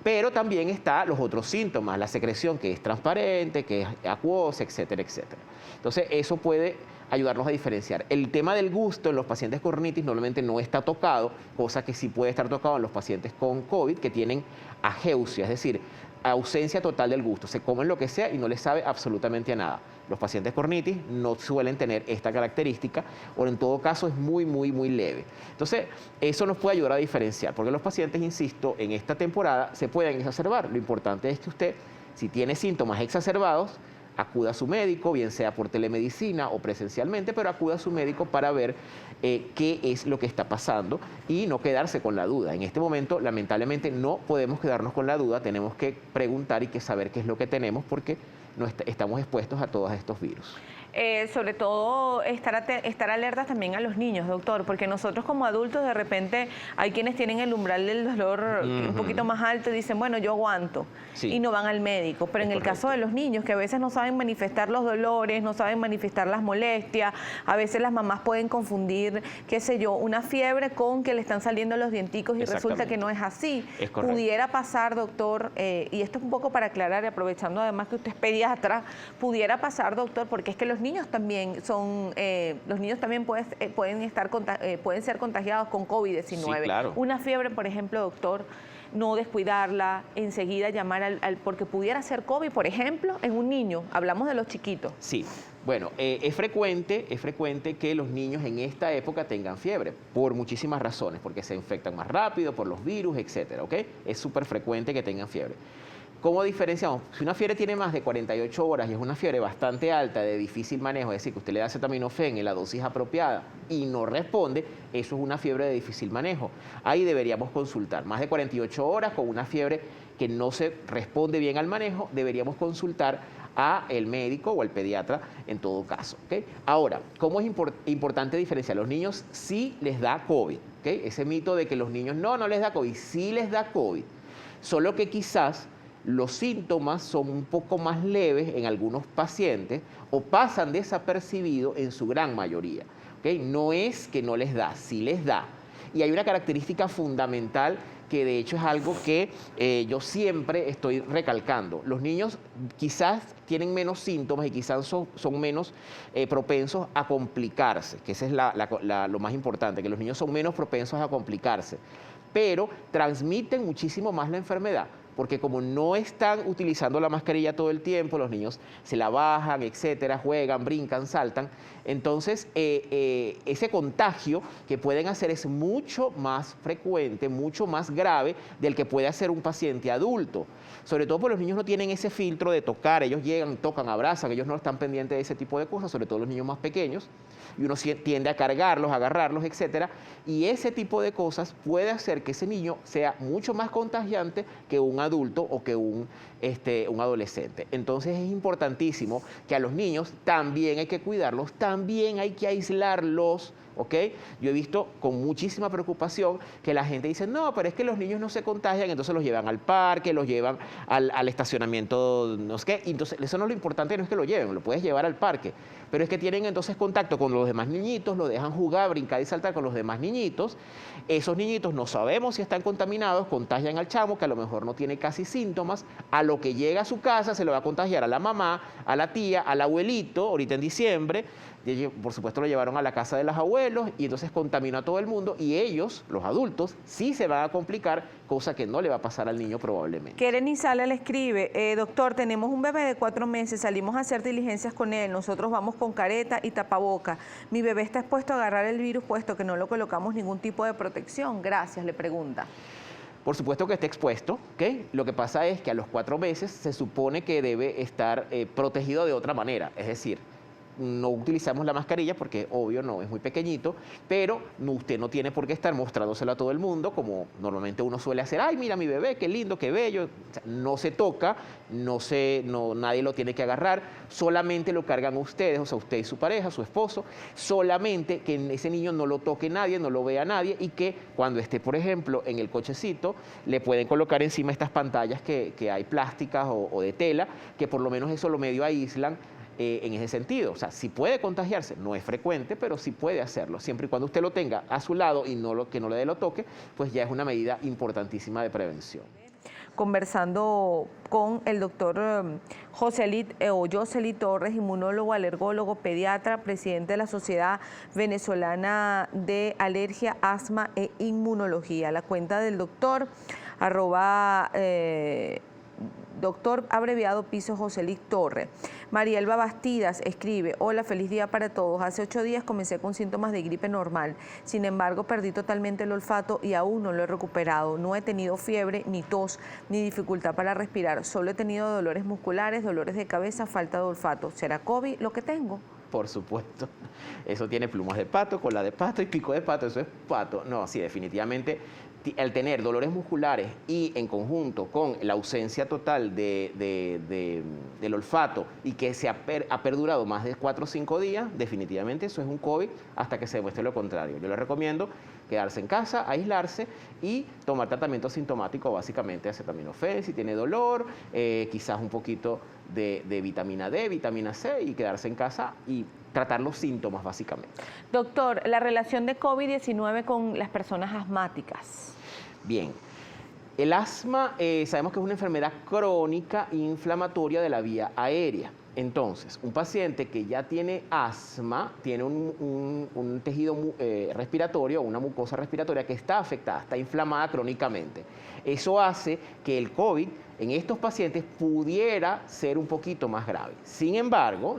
Pero también están los otros síntomas, la secreción que es transparente, que es acuosa, etcétera, etcétera. Entonces, eso puede ayudarnos a diferenciar. El tema del gusto en los pacientes con rinitis normalmente no está tocado, cosa que sí puede estar tocado en los pacientes con COVID que tienen ageusia, es decir, ausencia total del gusto. Se comen lo que sea y no les sabe absolutamente a nada. Los pacientes con rinitis no suelen tener esta característica o en todo caso es muy leve. Entonces, eso nos puede ayudar a diferenciar, porque los pacientes, insisto, en esta temporada se pueden exacerbar. Lo importante es que usted, si tiene síntomas exacerbados, acuda a su médico, bien sea por telemedicina o presencialmente, pero acuda a su médico para ver qué es lo que está pasando y no quedarse con la duda. En este momento, lamentablemente, no podemos quedarnos con la duda, tenemos que preguntar y que saber qué es lo que tenemos porque no estamos expuestos a todos estos virus. Sobre todo estar alertas también a los niños, doctor, porque nosotros como adultos de repente hay quienes tienen el umbral del dolor un poquito más alto y dicen, bueno, yo aguanto, Sí. y no van al médico. Pero en el caso de los niños que a veces no saben manifestar los dolores, no saben manifestar las molestias, a veces las mamás pueden confundir, qué sé yo, una fiebre con que le están saliendo los dienticos y resulta que no es así. Es correcto. Pudiera pasar, doctor, y esto es un poco para aclarar y aprovechando además que usted es pediatra, pudiera pasar, doctor, porque es que los niños también pueden ser contagiados con COVID-19. Sí, claro. Una fiebre, por ejemplo, doctor, no descuidarla, enseguida llamar porque pudiera ser COVID, por ejemplo, en un niño. Hablamos de los chiquitos. Sí, bueno, es frecuente que los niños en esta época tengan fiebre, por muchísimas razones, porque se infectan más rápido, por los virus, etcétera, ¿ok? Es súper frecuente que tengan fiebre. ¿Cómo diferenciamos? Si una fiebre tiene más de 48 horas y es una fiebre bastante alta, de difícil manejo, es decir, que usted le da acetaminofén en la dosis apropiada y no responde, eso es una fiebre de difícil manejo. Ahí deberíamos consultar. Más de 48 horas con una fiebre que no se responde bien al manejo, deberíamos consultar al médico o al pediatra en todo caso, ¿okay? Ahora, ¿cómo es importante diferenciar? Los niños sí les da COVID, ¿okay? Ese mito de que los niños no les da COVID, sí les da COVID, solo que quizás los síntomas son un poco más leves en algunos pacientes o pasan desapercibidos en su gran mayoría, ¿okay? No es que no les da, sí les da. Y hay una característica fundamental que de hecho es algo que yo siempre estoy recalcando. Los niños quizás tienen menos síntomas y quizás son menos propensos a complicarse, que ese es lo más importante, que los niños son menos propensos a complicarse, pero transmiten muchísimo más la enfermedad. Porque como no están utilizando la mascarilla todo el tiempo, los niños se la bajan, etcétera, juegan, brincan, saltan, entonces ese contagio que pueden hacer es mucho más frecuente, mucho más grave del que puede hacer un paciente adulto. Sobre todo porque los niños no tienen ese filtro de tocar, ellos llegan, tocan, abrazan, ellos no están pendientes de ese tipo de cosas, sobre todo los niños más pequeños, y uno tiende a cargarlos, a agarrarlos, etcétera, y ese tipo de cosas puede hacer que ese niño sea mucho más contagiante que un adulto o que un adolescente. Entonces es importantísimo que a los niños también hay que cuidarlos, también hay que aislarlos, ¿ok? Yo he visto con muchísima preocupación que la gente dice, no, pero es que los niños no se contagian, entonces los llevan al parque, los llevan al estacionamiento, no sé qué, y entonces eso no es lo importante, no es que lo lleven, lo puedes llevar al parque, pero es que tienen entonces contacto con los demás niñitos, lo dejan jugar, brincar y saltar con los demás niñitos, esos niñitos no sabemos si están contaminados, contagian al chamo que a lo mejor no tiene casi síntomas, a lo que llega a su casa se lo va a contagiar a la mamá, a la tía, al abuelito, ahorita en diciembre, por supuesto lo llevaron a la casa de los abuelos y entonces contaminó a todo el mundo y ellos, los adultos, sí se van a complicar, cosa que no le va a pasar al niño probablemente. Keren Isala le escribe, doctor, tenemos un bebé de 4 meses, salimos a hacer diligencias con él, nosotros vamos con careta y tapaboca. Mi bebé está expuesto a agarrar el virus puesto que no le colocamos ningún tipo de protección. Gracias, le pregunta. Por supuesto que esté expuesto, ¿ok? Lo que pasa es que a los 4 meses se supone que debe estar protegido de otra manera, es decir, no utilizamos la mascarilla porque obvio no es muy pequeñito, pero usted no tiene por qué estar mostrándoselo a todo el mundo como normalmente uno suele hacer. Ay, mira mi bebé, qué lindo, qué bello. O sea, no se toca, nadie lo tiene que agarrar, solamente lo cargan ustedes, o sea, usted y su pareja, su esposo, solamente que ese niño no lo toque nadie, no lo vea nadie, y que cuando esté, por ejemplo, en el cochecito, le pueden colocar encima estas pantallas que hay plásticas o de tela, que por lo menos eso lo medio aíslan en ese sentido. O sea, si puede contagiarse, no es frecuente, pero sí puede hacerlo. Siempre y cuando usted lo tenga a su lado y que no le dé lo toque, pues ya es una medida importantísima de prevención. Conversando con el doctor Josely Torres, inmunólogo, alergólogo, pediatra, presidente de la Sociedad Venezolana de Alergia, Asma e Inmunología. La cuenta del doctor, doctor abreviado piso Josely Torres. Marielba Bastidas escribe: hola, feliz día para todos. Hace 8 días comencé con síntomas de gripe normal. Sin embargo, perdí totalmente el olfato y aún no lo he recuperado. No he tenido fiebre, ni tos, ni dificultad para respirar. Solo he tenido dolores musculares, dolores de cabeza, falta de olfato. ¿Será COVID lo que tengo? Por supuesto. Eso tiene plumas de pato, cola de pato y pico de pato. Eso es pato. No, sí, definitivamente. Al tener dolores musculares y en conjunto con la ausencia total del olfato y que se ha perdurado más de 4 o 5 días, definitivamente eso es un COVID hasta que se demuestre lo contrario. Yo le recomiendo quedarse en casa, aislarse y tomar tratamiento sintomático, básicamente acetaminofén si tiene dolor, quizás un poquito de vitamina D, vitamina C, y quedarse en casa y tratar los síntomas básicamente. Doctor, la relación de COVID-19 con las personas asmáticas. Bien, el asma sabemos que es una enfermedad crónica inflamatoria de la vía aérea. Entonces, un paciente que ya tiene asma, tiene un tejido respiratorio, una mucosa respiratoria que está afectada, está inflamada crónicamente. Eso hace que el COVID en estos pacientes pudiera ser un poquito más grave. Sin embargo,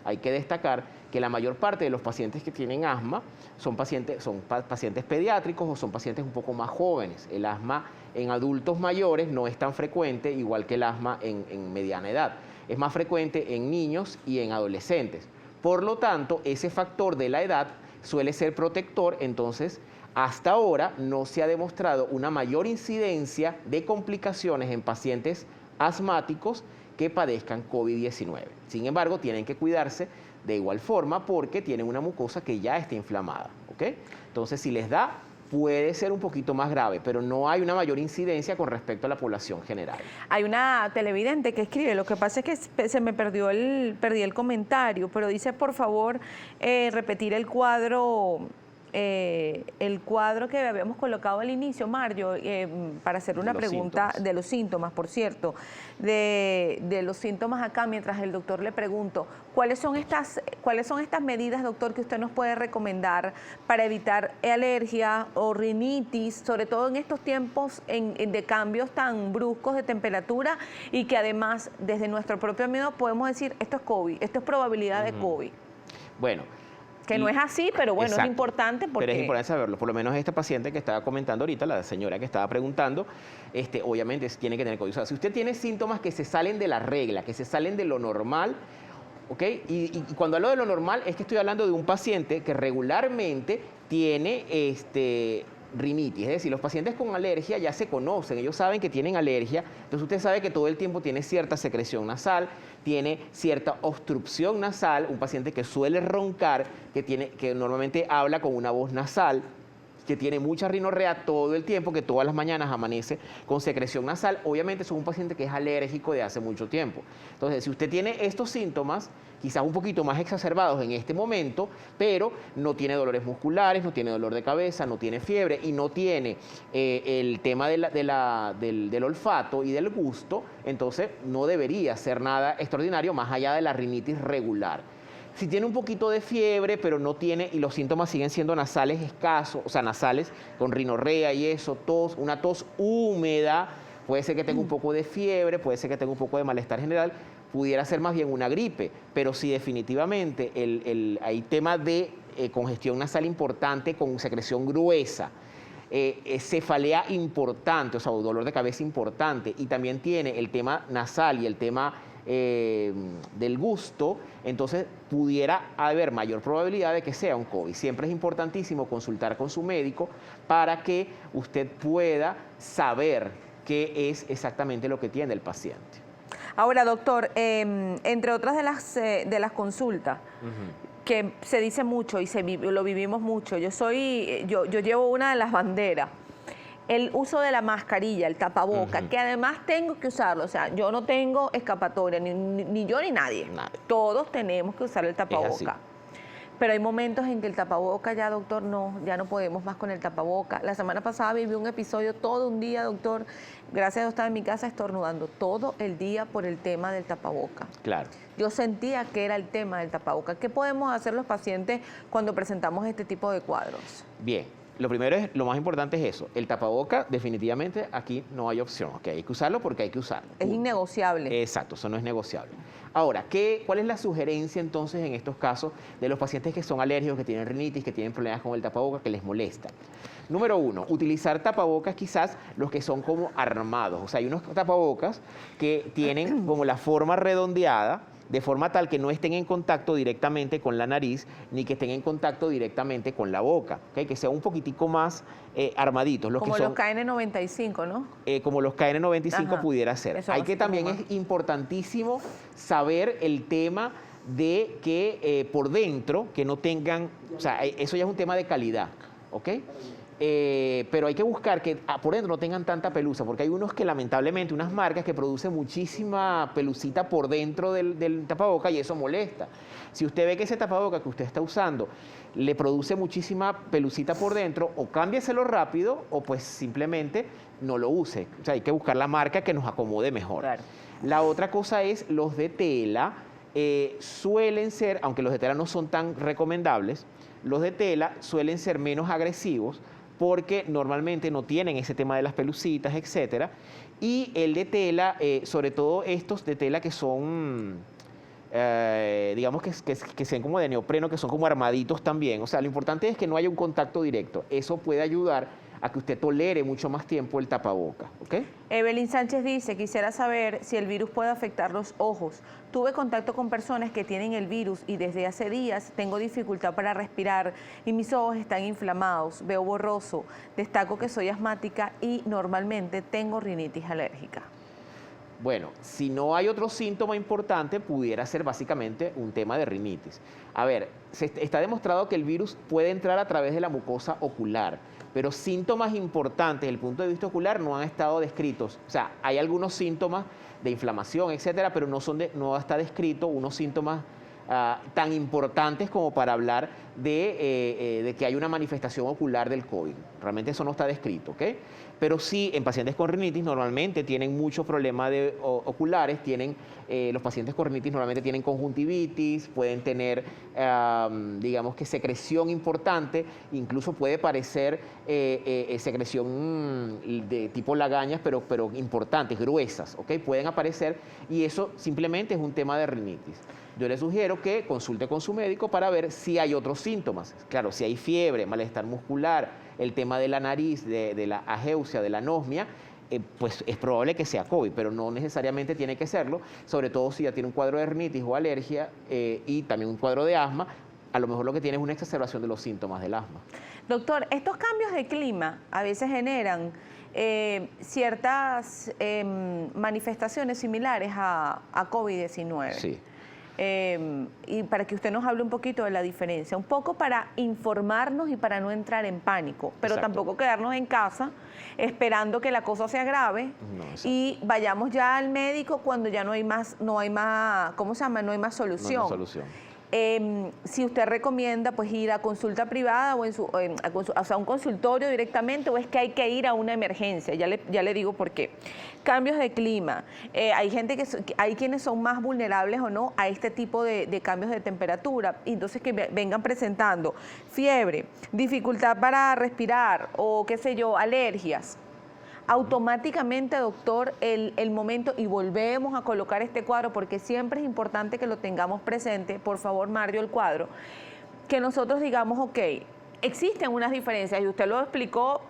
hay que destacar que la mayor parte de los pacientes que tienen asma son pacientes pediátricos o son pacientes un poco más jóvenes. El asma en adultos mayores no es tan frecuente, igual que el asma en mediana edad. Es más frecuente en niños y en adolescentes. Por lo tanto, ese factor de la edad suele ser protector. Entonces, hasta ahora no se ha demostrado una mayor incidencia de complicaciones en pacientes asmáticos que padezcan COVID-19. Sin embargo, tienen que cuidarse de igual forma porque tienen una mucosa que ya está inflamada, ¿ok? Entonces, si les da, puede ser un poquito más grave, pero no hay una mayor incidencia con respecto a la población general. Hay una televidente que escribe: lo que pasa es que se me perdí el comentario, pero dice, por favor, repetir el cuadro que habíamos colocado al inicio, Mario, para hacer una pregunta de los síntomas, por cierto, de los síntomas acá, mientras el doctor le pregunto, ¿cuáles son estas medidas, doctor, que usted nos puede recomendar para evitar alergia o rinitis, sobre todo en estos tiempos de cambios tan bruscos de temperatura, y que además, desde nuestro propio miedo, podemos decir, esto es COVID, esto es probabilidad de COVID? Bueno, que no es así, pero bueno, exacto, es importante porque... Pero es importante saberlo. Por lo menos esta paciente que estaba comentando ahorita, la señora que estaba preguntando, obviamente tiene que tener cuidado. O sea, si usted tiene síntomas que se salen de la regla, que se salen de lo normal, ¿ok? Y cuando hablo de lo normal es que estoy hablando de un paciente que regularmente tiene rinitis, es decir, los pacientes con alergia ya se conocen, ellos saben que tienen alergia, entonces usted sabe que todo el tiempo tiene cierta secreción nasal, tiene cierta obstrucción nasal, un paciente que suele roncar, que normalmente habla con una voz nasal, que tiene mucha rinorrea todo el tiempo, que todas las mañanas amanece con secreción nasal, obviamente es un paciente que es alérgico de hace mucho tiempo. Entonces, si usted tiene estos síntomas, quizás un poquito más exacerbados en este momento, pero no tiene dolores musculares, no tiene dolor de cabeza, no tiene fiebre y no tiene el tema del olfato y del gusto, entonces no debería ser nada extraordinario más allá de la rinitis regular. Si tiene un poquito de fiebre, pero no tiene, y los síntomas siguen siendo nasales escasos, o sea, nasales con rinorrea y eso, tos, una tos húmeda, puede ser que tenga un poco de fiebre, puede ser que tenga un poco de malestar general, pudiera ser más bien una gripe, pero si definitivamente hay tema de congestión nasal importante con secreción gruesa, cefalea importante, o sea, dolor de cabeza importante, y también tiene el tema nasal y el tema del gusto, entonces pudiera haber mayor probabilidad de que sea un COVID. Siempre es importantísimo consultar con su médico para que usted pueda saber qué es exactamente lo que tiene el paciente. Ahora, doctor, entre otras de las consultas, que se dice mucho y lo vivimos mucho, yo llevo una de las banderas, el uso de la mascarilla, el tapaboca, que además tengo que usarlo, o sea, yo no tengo escapatoria, ni yo ni nadie. Todos tenemos que usar el tapaboca. Pero hay momentos en que el tapaboca ya, doctor, ya no podemos más con el tapaboca. La semana pasada viví un episodio todo un día, doctor, gracias a Dios estaba en mi casa estornudando todo el día por el tema del tapaboca. Claro. Yo sentía que era el tema del tapaboca. ¿Qué podemos hacer los pacientes cuando presentamos este tipo de cuadros? Bien. Lo más importante es eso. El tapaboca, definitivamente, aquí no hay opción. Okay, hay que usarlo porque hay que usarlo. Es innegociable. Exacto, eso no es negociable. Ahora, ¿cuál es la sugerencia entonces en estos casos de los pacientes que son alérgicos, que tienen rinitis, que tienen problemas con el tapaboca, que les molesta? Número 1, utilizar tapabocas quizás los que son como armados. O sea, hay unos tapabocas que tienen como la forma redondeada, de forma tal que no estén en contacto directamente con la nariz, ni que estén en contacto directamente con la boca, ¿okay? Que sean un poquitico más armaditos. Como los KN95, ¿no? Como los KN95 Ajá, pudiera ser. Hay que también es importantísimo saber el tema de que por dentro, que no tengan, o sea, eso ya es un tema de calidad, ¿ok? Pero hay que buscar que por dentro no tengan tanta pelusa, porque hay unos que lamentablemente, unas marcas que producen muchísima pelucita por dentro del tapaboca y eso molesta. Si usted ve que ese tapaboca que usted está usando le produce muchísima pelucita por dentro, o cámbieselo rápido o pues simplemente no lo use. O sea, hay que buscar la marca que nos acomode mejor. Claro. La otra cosa es los de tela. Suelen ser, aunque los de tela no son tan recomendables, los de tela suelen ser menos agresivos porque normalmente no tienen ese tema de las pelucitas, etcétera. Y el de tela, sobre todo estos de tela que son, digamos que sean como de neopreno, que son como armaditos también. O sea, lo importante es que no haya un contacto directo. Eso puede ayudar a que usted tolere mucho más tiempo el tapaboca, ¿ok? Evelyn Sánchez dice, quisiera saber si el virus puede afectar los ojos. Tuve contacto con personas que tienen el virus y desde hace días tengo dificultad para respirar y mis ojos están inflamados, veo borroso, destaco que soy asmática y normalmente tengo rinitis alérgica. Bueno, si no hay otro síntoma importante, pudiera ser básicamente un tema de rinitis. A ver, está demostrado que el virus puede entrar a través de la mucosa ocular, pero síntomas importantes desde el punto de vista ocular no han estado descritos. O sea, hay algunos síntomas de inflamación, etcétera, pero no está descrito unos síntomas tan importantes como para hablar de que hay una manifestación ocular del COVID. Realmente eso no está descrito, ¿ok? Pero sí, en pacientes con rinitis normalmente tienen muchos problemas oculares, los pacientes con rinitis normalmente tienen conjuntivitis, pueden tener, digamos que secreción importante, incluso puede parecer secreción de tipo lagañas, pero importantes, gruesas, ¿ok? Pueden aparecer y eso simplemente es un tema de rinitis. Yo le sugiero que consulte con su médico para ver si hay otros síntomas. Claro, si hay fiebre, malestar muscular, el tema de la nariz, de la ageusia, de la anosmia, pues es probable que sea COVID, pero no necesariamente tiene que serlo, sobre todo si ya tiene un cuadro de rinitis o alergia y también un cuadro de asma, a lo mejor lo que tiene es una exacerbación de los síntomas del asma. Doctor, estos cambios de clima a veces generan ciertas manifestaciones similares a COVID-19. Sí. Y para que usted nos hable un poquito de la diferencia, un poco para informarnos y para no entrar en pánico, pero Exacto. tampoco quedarnos en casa esperando que la cosa se agrave y vayamos ya al médico cuando ya no hay más, ¿cómo se llama? No hay más solución. No hay más solución. Si usted recomienda pues ir a consulta privada o a un consultorio directamente, o es que hay que ir a una emergencia, ya le digo por qué. Cambios de clima, hay quienes son más vulnerables o no a este tipo de cambios de temperatura, y entonces que vengan presentando fiebre, dificultad para respirar o qué sé yo, alergias. Automáticamente, doctor, el momento, y volvemos a colocar este cuadro porque siempre es importante que lo tengamos presente, por favor, Mario, el cuadro, que nosotros digamos, ok, existen unas diferencias y usted lo explicó,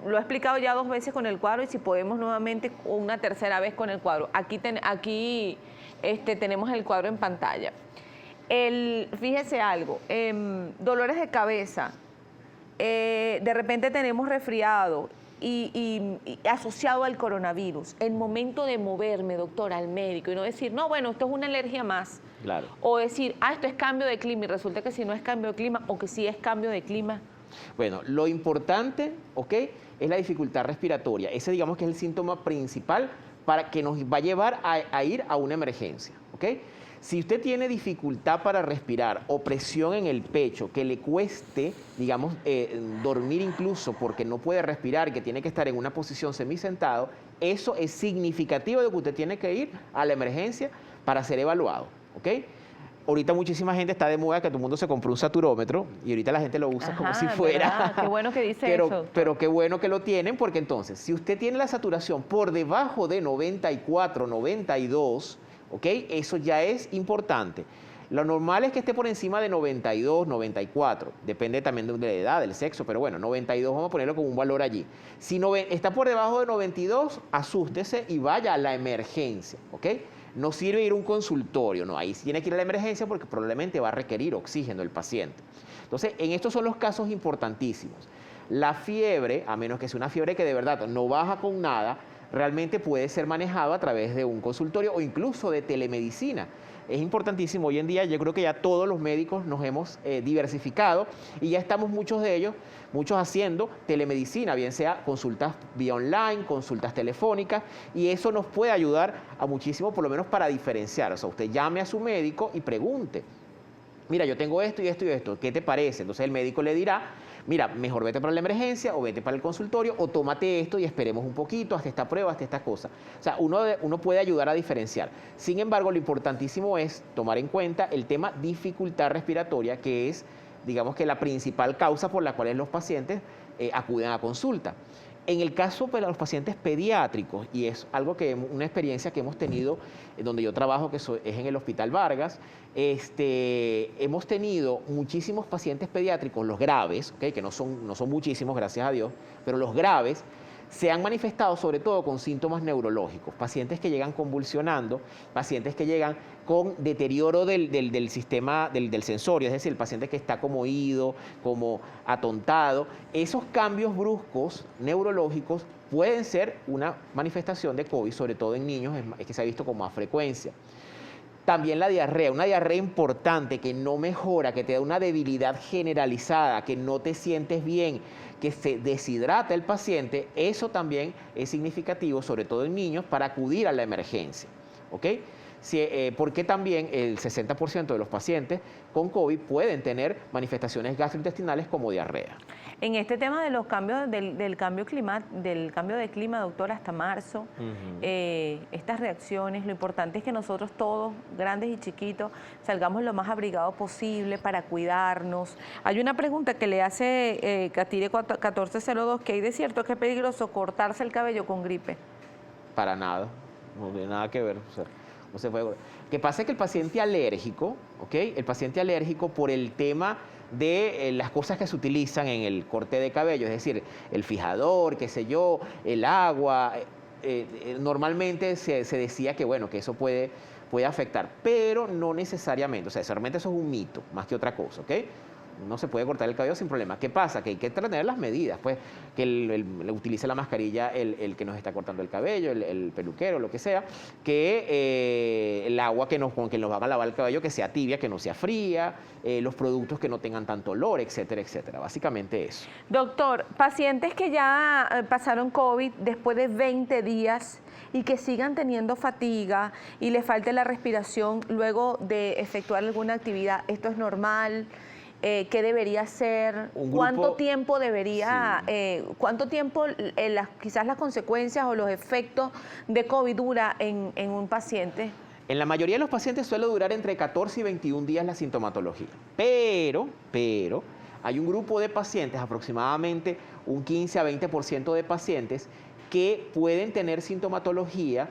lo he explicado ya 2 veces con el cuadro y si podemos nuevamente una tercera vez con el cuadro. Aquí tenemos el cuadro en pantalla. Fíjese algo, dolores de cabeza, de repente tenemos resfriado y asociado al coronavirus. El momento de moverme, doctora, al médico y no decir, no, bueno, esto es una alergia más. Claro. O decir, esto es cambio de clima y resulta que si no es cambio de clima o que sí es cambio de clima. Bueno, lo importante, ¿ok?, es la dificultad respiratoria. Ese, digamos, que es el síntoma principal para que nos va a llevar a ir a una emergencia, ¿ok? Si usted tiene dificultad para respirar o presión en el pecho, que le cueste, digamos, dormir incluso porque no puede respirar, que tiene que estar en una posición semisentado, eso es significativo de que usted tiene que ir a la emergencia para ser evaluado, ¿ok? Ahorita muchísima gente está de moda que todo el mundo se compró un saturómetro y ahorita la gente lo usa como si fuera. ¿Verdad? Qué bueno que dice eso. Pero qué bueno que lo tienen, porque entonces, si usted tiene la saturación por debajo de 94, 92, ¿ok?, eso ya es importante. Lo normal es que esté por encima de 92, 94, depende también de la edad, del sexo, pero bueno, 92 vamos a ponerlo como un valor allí. Si está por debajo de 92, asústese y vaya a la emergencia, ¿ok? No sirve ir a un consultorio, no, ahí sí tiene que ir a la emergencia porque probablemente va a requerir oxígeno el paciente. Entonces, en estos son los casos importantísimos. La fiebre, a menos que sea una fiebre que de verdad no baja con nada, realmente puede ser manejado a través de un consultorio o incluso de telemedicina. Es importantísimo, hoy en día yo creo que ya todos los médicos nos hemos diversificado y ya estamos muchos haciendo telemedicina, bien sea consultas vía online, consultas telefónicas, y eso nos puede ayudar a muchísimo, por lo menos para diferenciar. O sea, usted llame a su médico y pregunte, mira, yo tengo esto y esto y esto, ¿qué te parece? Entonces el médico le dirá, mira, mejor vete para la emergencia o vete para el consultorio o tómate esto y esperemos un poquito, hasta esta prueba, hasta esta cosa. O sea, uno puede ayudar a diferenciar. Sin embargo, lo importantísimo es tomar en cuenta el tema dificultad respiratoria, que es, digamos, que la principal causa por la cual los pacientes acuden a consulta. En el caso de los pacientes pediátricos, y es algo una experiencia que hemos tenido donde yo trabajo, que es en el Hospital Vargas, hemos tenido muchísimos pacientes pediátricos, los graves, ¿okay?, que no son muchísimos, gracias a Dios, pero los graves se han manifestado sobre todo con síntomas neurológicos, pacientes que llegan convulsionando, pacientes que llegan con deterioro del sistema del sensorio, es decir, el paciente que está como oído, como atontado. Esos cambios bruscos neurológicos pueden ser una manifestación de COVID, sobre todo en niños, es que se ha visto con más frecuencia. También la diarrea, una diarrea importante que no mejora, que te da una debilidad generalizada, que no te sientes bien, que se deshidrata el paciente, eso también es significativo, sobre todo en niños, para acudir a la emergencia, ¿ok? Porque también el 60% de los pacientes con COVID pueden tener manifestaciones gastrointestinales como diarrea. En este tema de los cambios del cambio de clima, doctora, hasta marzo, estas reacciones, lo importante es que nosotros todos, grandes y chiquitos, salgamos lo más abrigados posible para cuidarnos. Hay una pregunta que le hace Catire 1402, que hay de cierto que es peligroso cortarse el cabello con gripe. Para nada, no tiene nada que ver. O sea, no se puede. Lo que pasa es que el paciente alérgico, ¿ok?, el paciente alérgico por el tema de las cosas que se utilizan en el corte de cabello, es decir, el fijador, qué sé yo, el agua, normalmente se decía que, bueno, que eso puede afectar, pero no necesariamente, o sea, realmente eso es un mito, más que otra cosa, ¿ok? No se puede cortar el cabello sin problema. ¿Qué pasa? Que hay que tener las medidas, pues, que utilice la mascarilla el que nos está cortando el cabello, el peluquero, lo que sea, que el agua con que nos va a lavar el cabello que sea tibia, que no sea fría, los productos que no tengan tanto olor, etcétera, etcétera. Básicamente eso. Doctor, pacientes que ya pasaron COVID después de 20 días y que sigan teniendo fatiga y les falte la respiración luego de efectuar alguna actividad, ¿esto es normal? ¿Qué debería hacer? ¿Cuánto tiempo debería, cuánto tiempo quizás las consecuencias o los efectos de COVID dura en un paciente? En la mayoría de los pacientes suele durar entre 14 y 21 días la sintomatología, pero hay un grupo de pacientes, aproximadamente un 15 a 20% de pacientes, que pueden tener sintomatología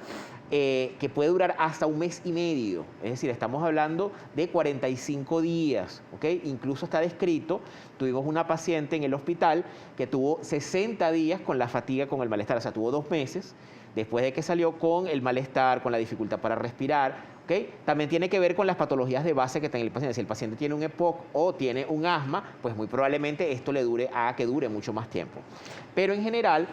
que puede durar hasta un mes y medio. Es decir, estamos hablando de 45 días, ¿ok? Incluso está descrito, tuvimos una paciente en el hospital que tuvo 60 días con la fatiga, con el malestar, o sea, tuvo 2 meses, después de que salió con el malestar, con la dificultad para respirar, ¿okay? También tiene que ver con las patologías de base que tiene el paciente. Si el paciente tiene un EPOC o tiene un asma, pues muy probablemente esto haga que dure mucho más tiempo. Pero en general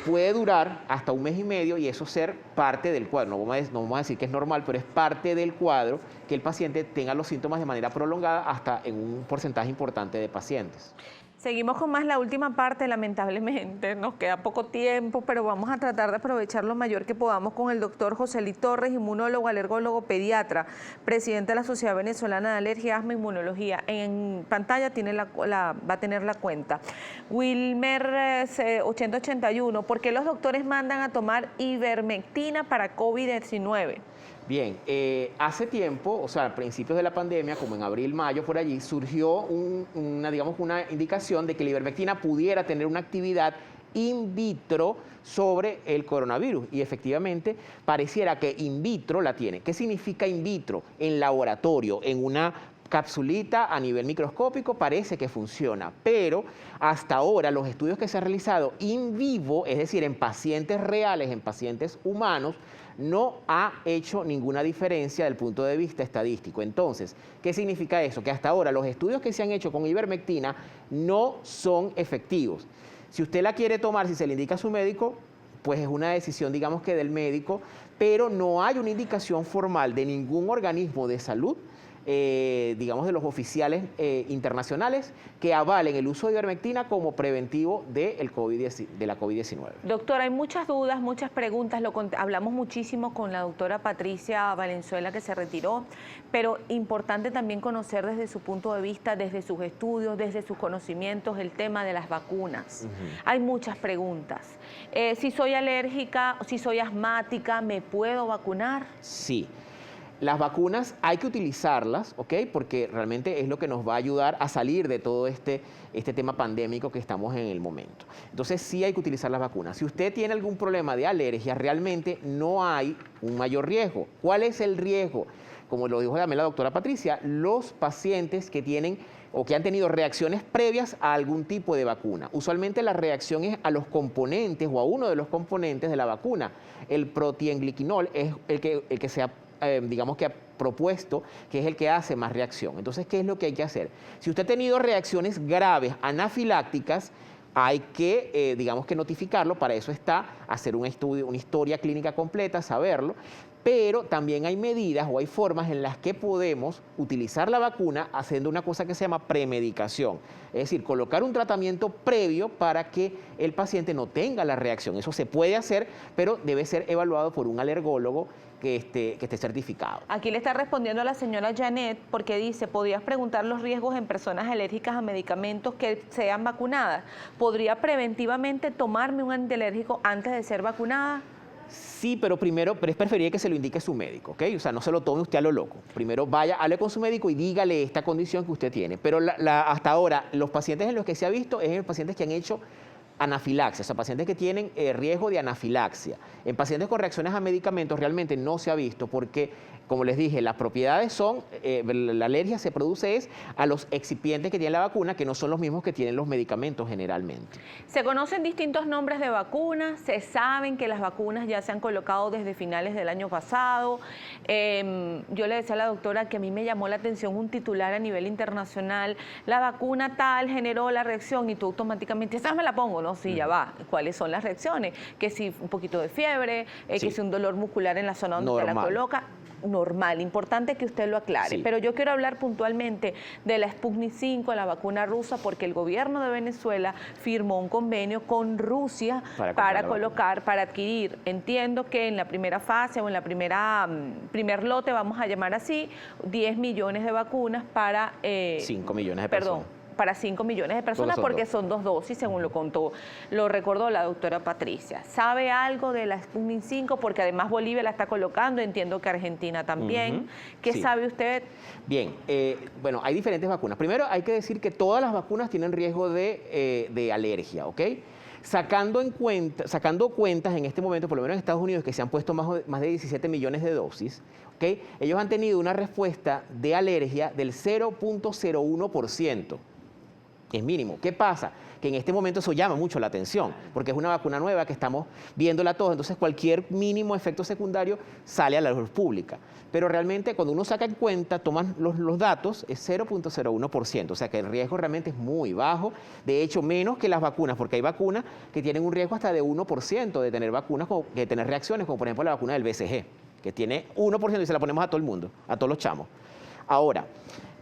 puede durar hasta 1 mes y medio y eso ser parte del cuadro. No vamos a decir que es normal, pero es parte del cuadro que el paciente tenga los síntomas de manera prolongada hasta en un porcentaje importante de pacientes. Seguimos con más la última parte, lamentablemente, nos queda poco tiempo, pero vamos a tratar de aprovechar lo mayor que podamos con el doctor José Luis Torres, inmunólogo, alergólogo, pediatra, presidente de la Sociedad Venezolana de Alergia, Asma e Inmunología. En pantalla tiene va a tener la cuenta. Wilmer 8081, ¿por qué los doctores mandan a tomar ivermectina para COVID-19? Bien, hace tiempo, o sea, a principios de la pandemia, como en abril, mayo, por allí, surgió una indicación de que la ivermectina pudiera tener una actividad in vitro sobre el coronavirus y efectivamente pareciera que in vitro la tiene. ¿Qué significa in vitro? En laboratorio, en una capsulita a nivel microscópico parece que funciona, pero hasta ahora los estudios que se han realizado in vivo, es decir, en pacientes reales, en pacientes humanos, no ha hecho ninguna diferencia desde el punto de vista estadístico. Entonces, ¿qué significa eso? Que hasta ahora los estudios que se han hecho con ivermectina no son efectivos. Si usted la quiere tomar, si se le indica a su médico, pues es una decisión, digamos que del médico, pero no hay una indicación formal de ningún organismo de salud, digamos de los oficiales internacionales, que avalen el uso de ivermectina como preventivo de la COVID-19. Doctora, hay muchas dudas, muchas preguntas, hablamos muchísimo con la doctora Patricia Valenzuela que se retiró, pero importante también conocer desde su punto de vista, desde sus estudios, desde sus conocimientos, el tema de las vacunas. Hay muchas preguntas. Si soy alérgica, si soy asmática, ¿me puedo vacunar? Sí. Las vacunas hay que utilizarlas, ¿ok? Porque realmente es lo que nos va a ayudar a salir de todo este tema pandémico que estamos en el momento. Entonces sí hay que utilizar las vacunas. Si usted tiene algún problema de alergia, realmente no hay un mayor riesgo. ¿Cuál es el riesgo? Como lo dijo también la doctora Patricia, los pacientes que tienen o que han tenido reacciones previas a algún tipo de vacuna. Usualmente la reacción es a los componentes o a uno de los componentes de la vacuna. El protiengliquinol es el que se ha digamos que ha propuesto que es el que hace más reacción. Entonces, ¿qué es lo que hay que hacer? Si usted ha tenido reacciones graves anafilácticas, hay que, digamos que notificarlo, para eso está hacer un estudio, una historia clínica completa, saberlo, pero también hay medidas o hay formas en las que podemos utilizar la vacuna haciendo una cosa que se llama premedicación, es decir, colocar un tratamiento previo para que el paciente no tenga la reacción. Eso se puede hacer, pero debe ser evaluado por un alergólogo que esté certificado. Aquí le está respondiendo a la señora Janet porque dice, ¿podrías preguntar los riesgos en personas alérgicas a medicamentos que sean vacunadas? ¿Podría preventivamente tomarme un antialérgico antes de ser vacunada? Sí, pero es preferible que se lo indique su médico, ¿ok? O sea, no se lo tome usted a lo loco. Primero vaya, hable con su médico y dígale esta condición que usted tiene. Pero hasta ahora, los pacientes en los que se ha visto es en los pacientes que han hecho anafilaxia, o sea, pacientes que tienen riesgo de anafilaxia. En pacientes con reacciones a medicamentos realmente no se ha visto porque, como les dije, las propiedades son, la alergia se produce a los excipientes que tiene la vacuna, que no son los mismos que tienen los medicamentos generalmente. Se conocen distintos nombres de vacunas, se saben que las vacunas ya se han colocado desde finales del año pasado. Yo le decía a la doctora que a mí me llamó la atención un titular a nivel internacional, la vacuna tal generó la reacción y tú automáticamente, ¿sabes? Me la pongo, ¿no? Sí, ya va. ¿Cuáles son las reacciones? Que si un poquito de fiebre, que si un dolor muscular en la zona donde te la coloca. Normal, importante que usted lo aclare, sí. Pero yo quiero hablar puntualmente de la Sputnik 5, la vacuna rusa, porque el gobierno de Venezuela firmó un convenio con Rusia para adquirir. Entiendo que en la primera fase o en la primer lote, vamos a llamar así, 10 millones de vacunas para 5 millones de personas. Para 5 millones de personas porque son 2 dosis, según lo recordó la doctora Patricia. ¿Sabe algo de la Sputnik 5? Porque además Bolivia la está colocando, entiendo que Argentina también. ¿Qué sabe usted? Bien, bueno, hay diferentes vacunas. Primero hay que decir que todas las vacunas tienen riesgo de alergia, ¿ok? Sacando cuentas en este momento, por lo menos en Estados Unidos, que se han puesto más de 17 millones de dosis, ¿ok? Ellos han tenido una respuesta de alergia del 0.01%. Es mínimo. ¿Qué pasa? Que en este momento eso llama mucho la atención, porque es una vacuna nueva que estamos viéndola todos, entonces cualquier mínimo efecto secundario sale a la luz pública. Pero realmente cuando uno saca en cuenta, toman los datos, es 0.01%, o sea que el riesgo realmente es muy bajo, de hecho menos que las vacunas, porque hay vacunas que tienen un riesgo hasta de 1% de tener vacunas, de tener reacciones, como por ejemplo la vacuna del BCG, que tiene 1% y se la ponemos a todo el mundo, a todos los chamos. Ahora,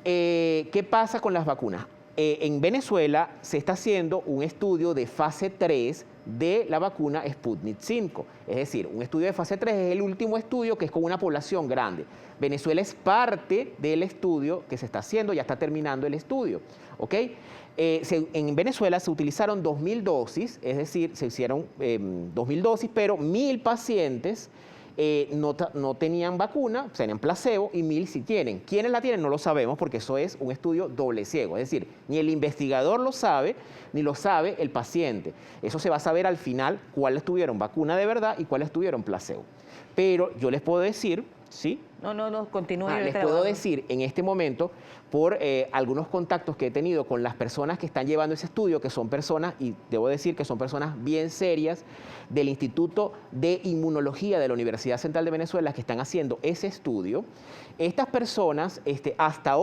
¿qué pasa con las vacunas? En Venezuela se está haciendo un estudio de fase 3 de la vacuna Sputnik 5. Es decir, un estudio de fase 3 es el último estudio que es con una población grande. Venezuela es parte del estudio que se está haciendo, ya está terminando el estudio. ¿Ok? En Venezuela se utilizaron 2.000 dosis, es decir, se hicieron 2.000 dosis, pero 1.000 pacientes no tenían vacuna, tenían placebo, y 1.000 sí tienen. ¿Quiénes la tienen? No lo sabemos, porque eso es un estudio doble ciego. Es decir, ni el investigador lo sabe, ni lo sabe el paciente. Eso se va a saber al final cuáles tuvieron vacuna de verdad y cuáles tuvieron placebo. Pero yo les puedo decir, ¿sí? No, continúe. Les puedo decir en este momento, por algunos contactos que he tenido con las personas que están llevando ese estudio, que son personas, y debo decir que son personas bien serias, del Instituto de Inmunología de la Universidad Central de Venezuela, que están haciendo ese estudio. Estas personas, hasta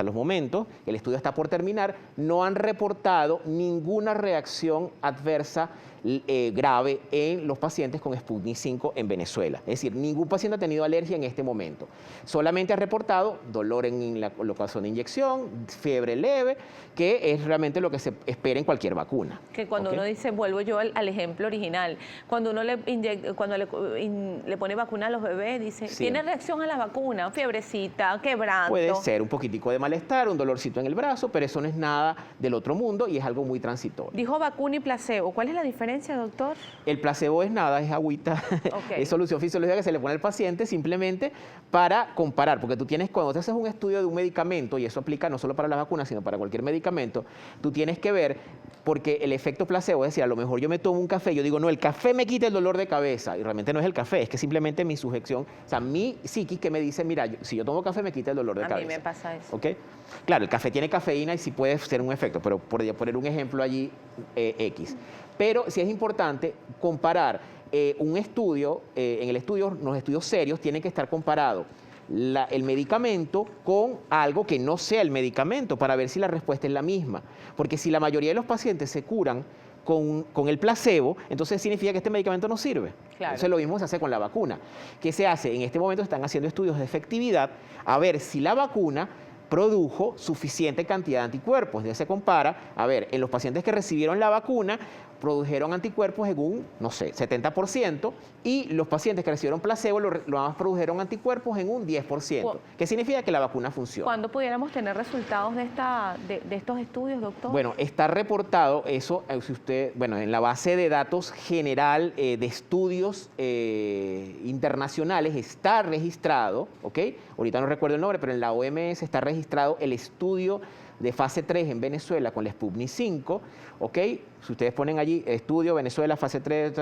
los momentos, el estudio está por terminar, no han reportado ninguna reacción adversa grave en los pacientes con Sputnik 5 en Venezuela. Es decir, ningún paciente ha tenido alergia en este momento. Solamente ha reportado dolor en la colocación de inyección, fiebre leve, que es realmente lo que se espera en cualquier vacuna. Que cuando uno dice, vuelvo yo al ejemplo original, cuando uno le pone vacuna a los bebés, dice, ¿tiene reacción a la vacuna? Fiebrecita, quebranto. Puede ser un poquitico de malestar, un dolorcito en el brazo, pero eso no es nada del otro mundo y es algo muy transitorio. Dijo vacuna y placebo. ¿Cuál es la diferencia, doctor? El placebo es nada, es agüita, es solución fisiológica que se le pone al paciente simplemente para comparar, porque tú tienes, cuando te haces un estudio de un medicamento, y eso aplica no solo para las vacunas, sino para cualquier medicamento, tú tienes que ver, porque el efecto placebo, es decir, a lo mejor yo me tomo un café, yo digo, no, el café me quita el dolor de cabeza, y realmente no es el café, es que simplemente mi sujeción, o sea, mi psiquis que me dice, mira, si yo tomo café me quita el dolor de cabeza. A mí me pasa eso. ¿Ok? Claro, el café tiene cafeína y sí puede ser un efecto, pero por poner un ejemplo allí, X. Pero sí es importante comparar un estudio, en el estudio, los estudios serios tienen que estar comparados el medicamento con algo que no sea el medicamento para ver si la respuesta es la misma. Porque si la mayoría de los pacientes se curan con el placebo, entonces significa que este medicamento no sirve. Claro. Entonces lo mismo se hace con la vacuna. ¿Qué se hace? En este momento están haciendo estudios de efectividad a ver si la vacuna produjo suficiente cantidad de anticuerpos. Entonces se compara, a ver, en los pacientes que recibieron la vacuna, produjeron anticuerpos en un, no sé, 70%, y los pacientes que recibieron placebo lo más produjeron anticuerpos en un 10%. ¿Qué significa? Que la vacuna funciona. ¿Cuándo pudiéramos tener resultados de estos estudios, doctor? Bueno, está reportado eso, si usted, bueno, en la base de datos general de estudios internacionales está registrado, ¿ok? Ahorita no recuerdo el nombre, pero en la OMS está registrado el estudio de fase 3 en Venezuela con la Sputnik 5, ¿ok? Si ustedes ponen allí estudio Venezuela fase 3,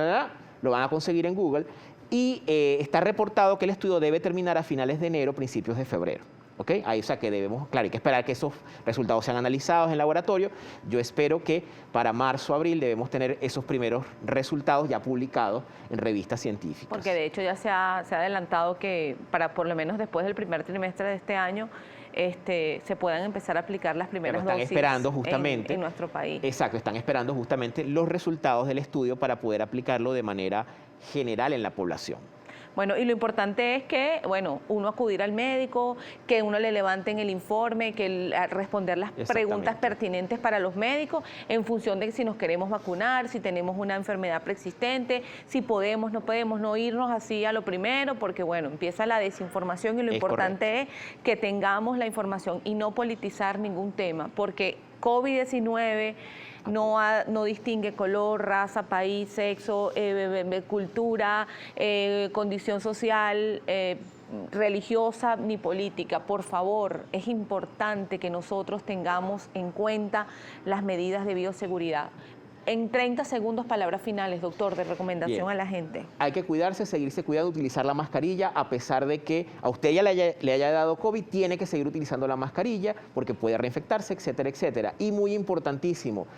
lo van a conseguir en Google, y está reportado que el estudio debe terminar a finales de enero, principios de febrero. ¿Ok? Ahí, o sea que debemos, claro, hay que esperar que esos resultados sean analizados en laboratorio. Yo espero que para marzo, abril debemos tener esos primeros resultados ya publicados en revistas científicas. Porque de hecho ya se ha adelantado que para por lo menos después del primer trimestre de este año se puedan empezar a aplicar las primeras dosis esperando justamente en nuestro país. Exacto, están esperando justamente los resultados del estudio para poder aplicarlo de manera general en la población. Bueno, y lo importante es que, bueno, uno acudir al médico, que uno le levanten el informe, que responder las preguntas pertinentes para los médicos en función de si nos queremos vacunar, si tenemos una enfermedad preexistente, si podemos, no irnos así a lo primero, porque, bueno, empieza la desinformación y lo importante es que tengamos la información y no politizar ningún tema, porque COVID-19 no distingue color, raza, país, sexo, cultura, condición social, religiosa ni política. Por favor, es importante que nosotros tengamos en cuenta las medidas de bioseguridad. En 30 segundos, palabras finales, doctor, de recomendación Bien. a la gente. Hay que cuidarse, seguirse cuidando, utilizar la mascarilla, a pesar de que a usted ya le haya dado COVID, tiene que seguir utilizando la mascarilla porque puede reinfectarse, etcétera, etcétera. Y muy importantísimo,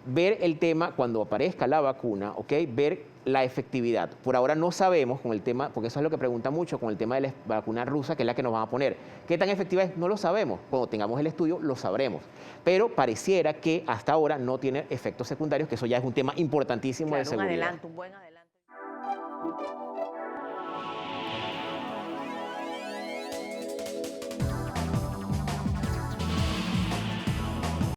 ver el tema cuando aparezca la vacuna, ¿ok? Ver la efectividad. Por ahora no sabemos con el tema, porque eso es lo que pregunta mucho con el tema de la vacuna rusa, que es la que nos van a poner. ¿Qué tan efectiva es? No lo sabemos. Cuando tengamos el estudio lo sabremos. Pero pareciera que hasta ahora no tiene efectos secundarios, que eso ya es un tema importantísimo de Claro, un seguridad. adelanto, un buen adelanto.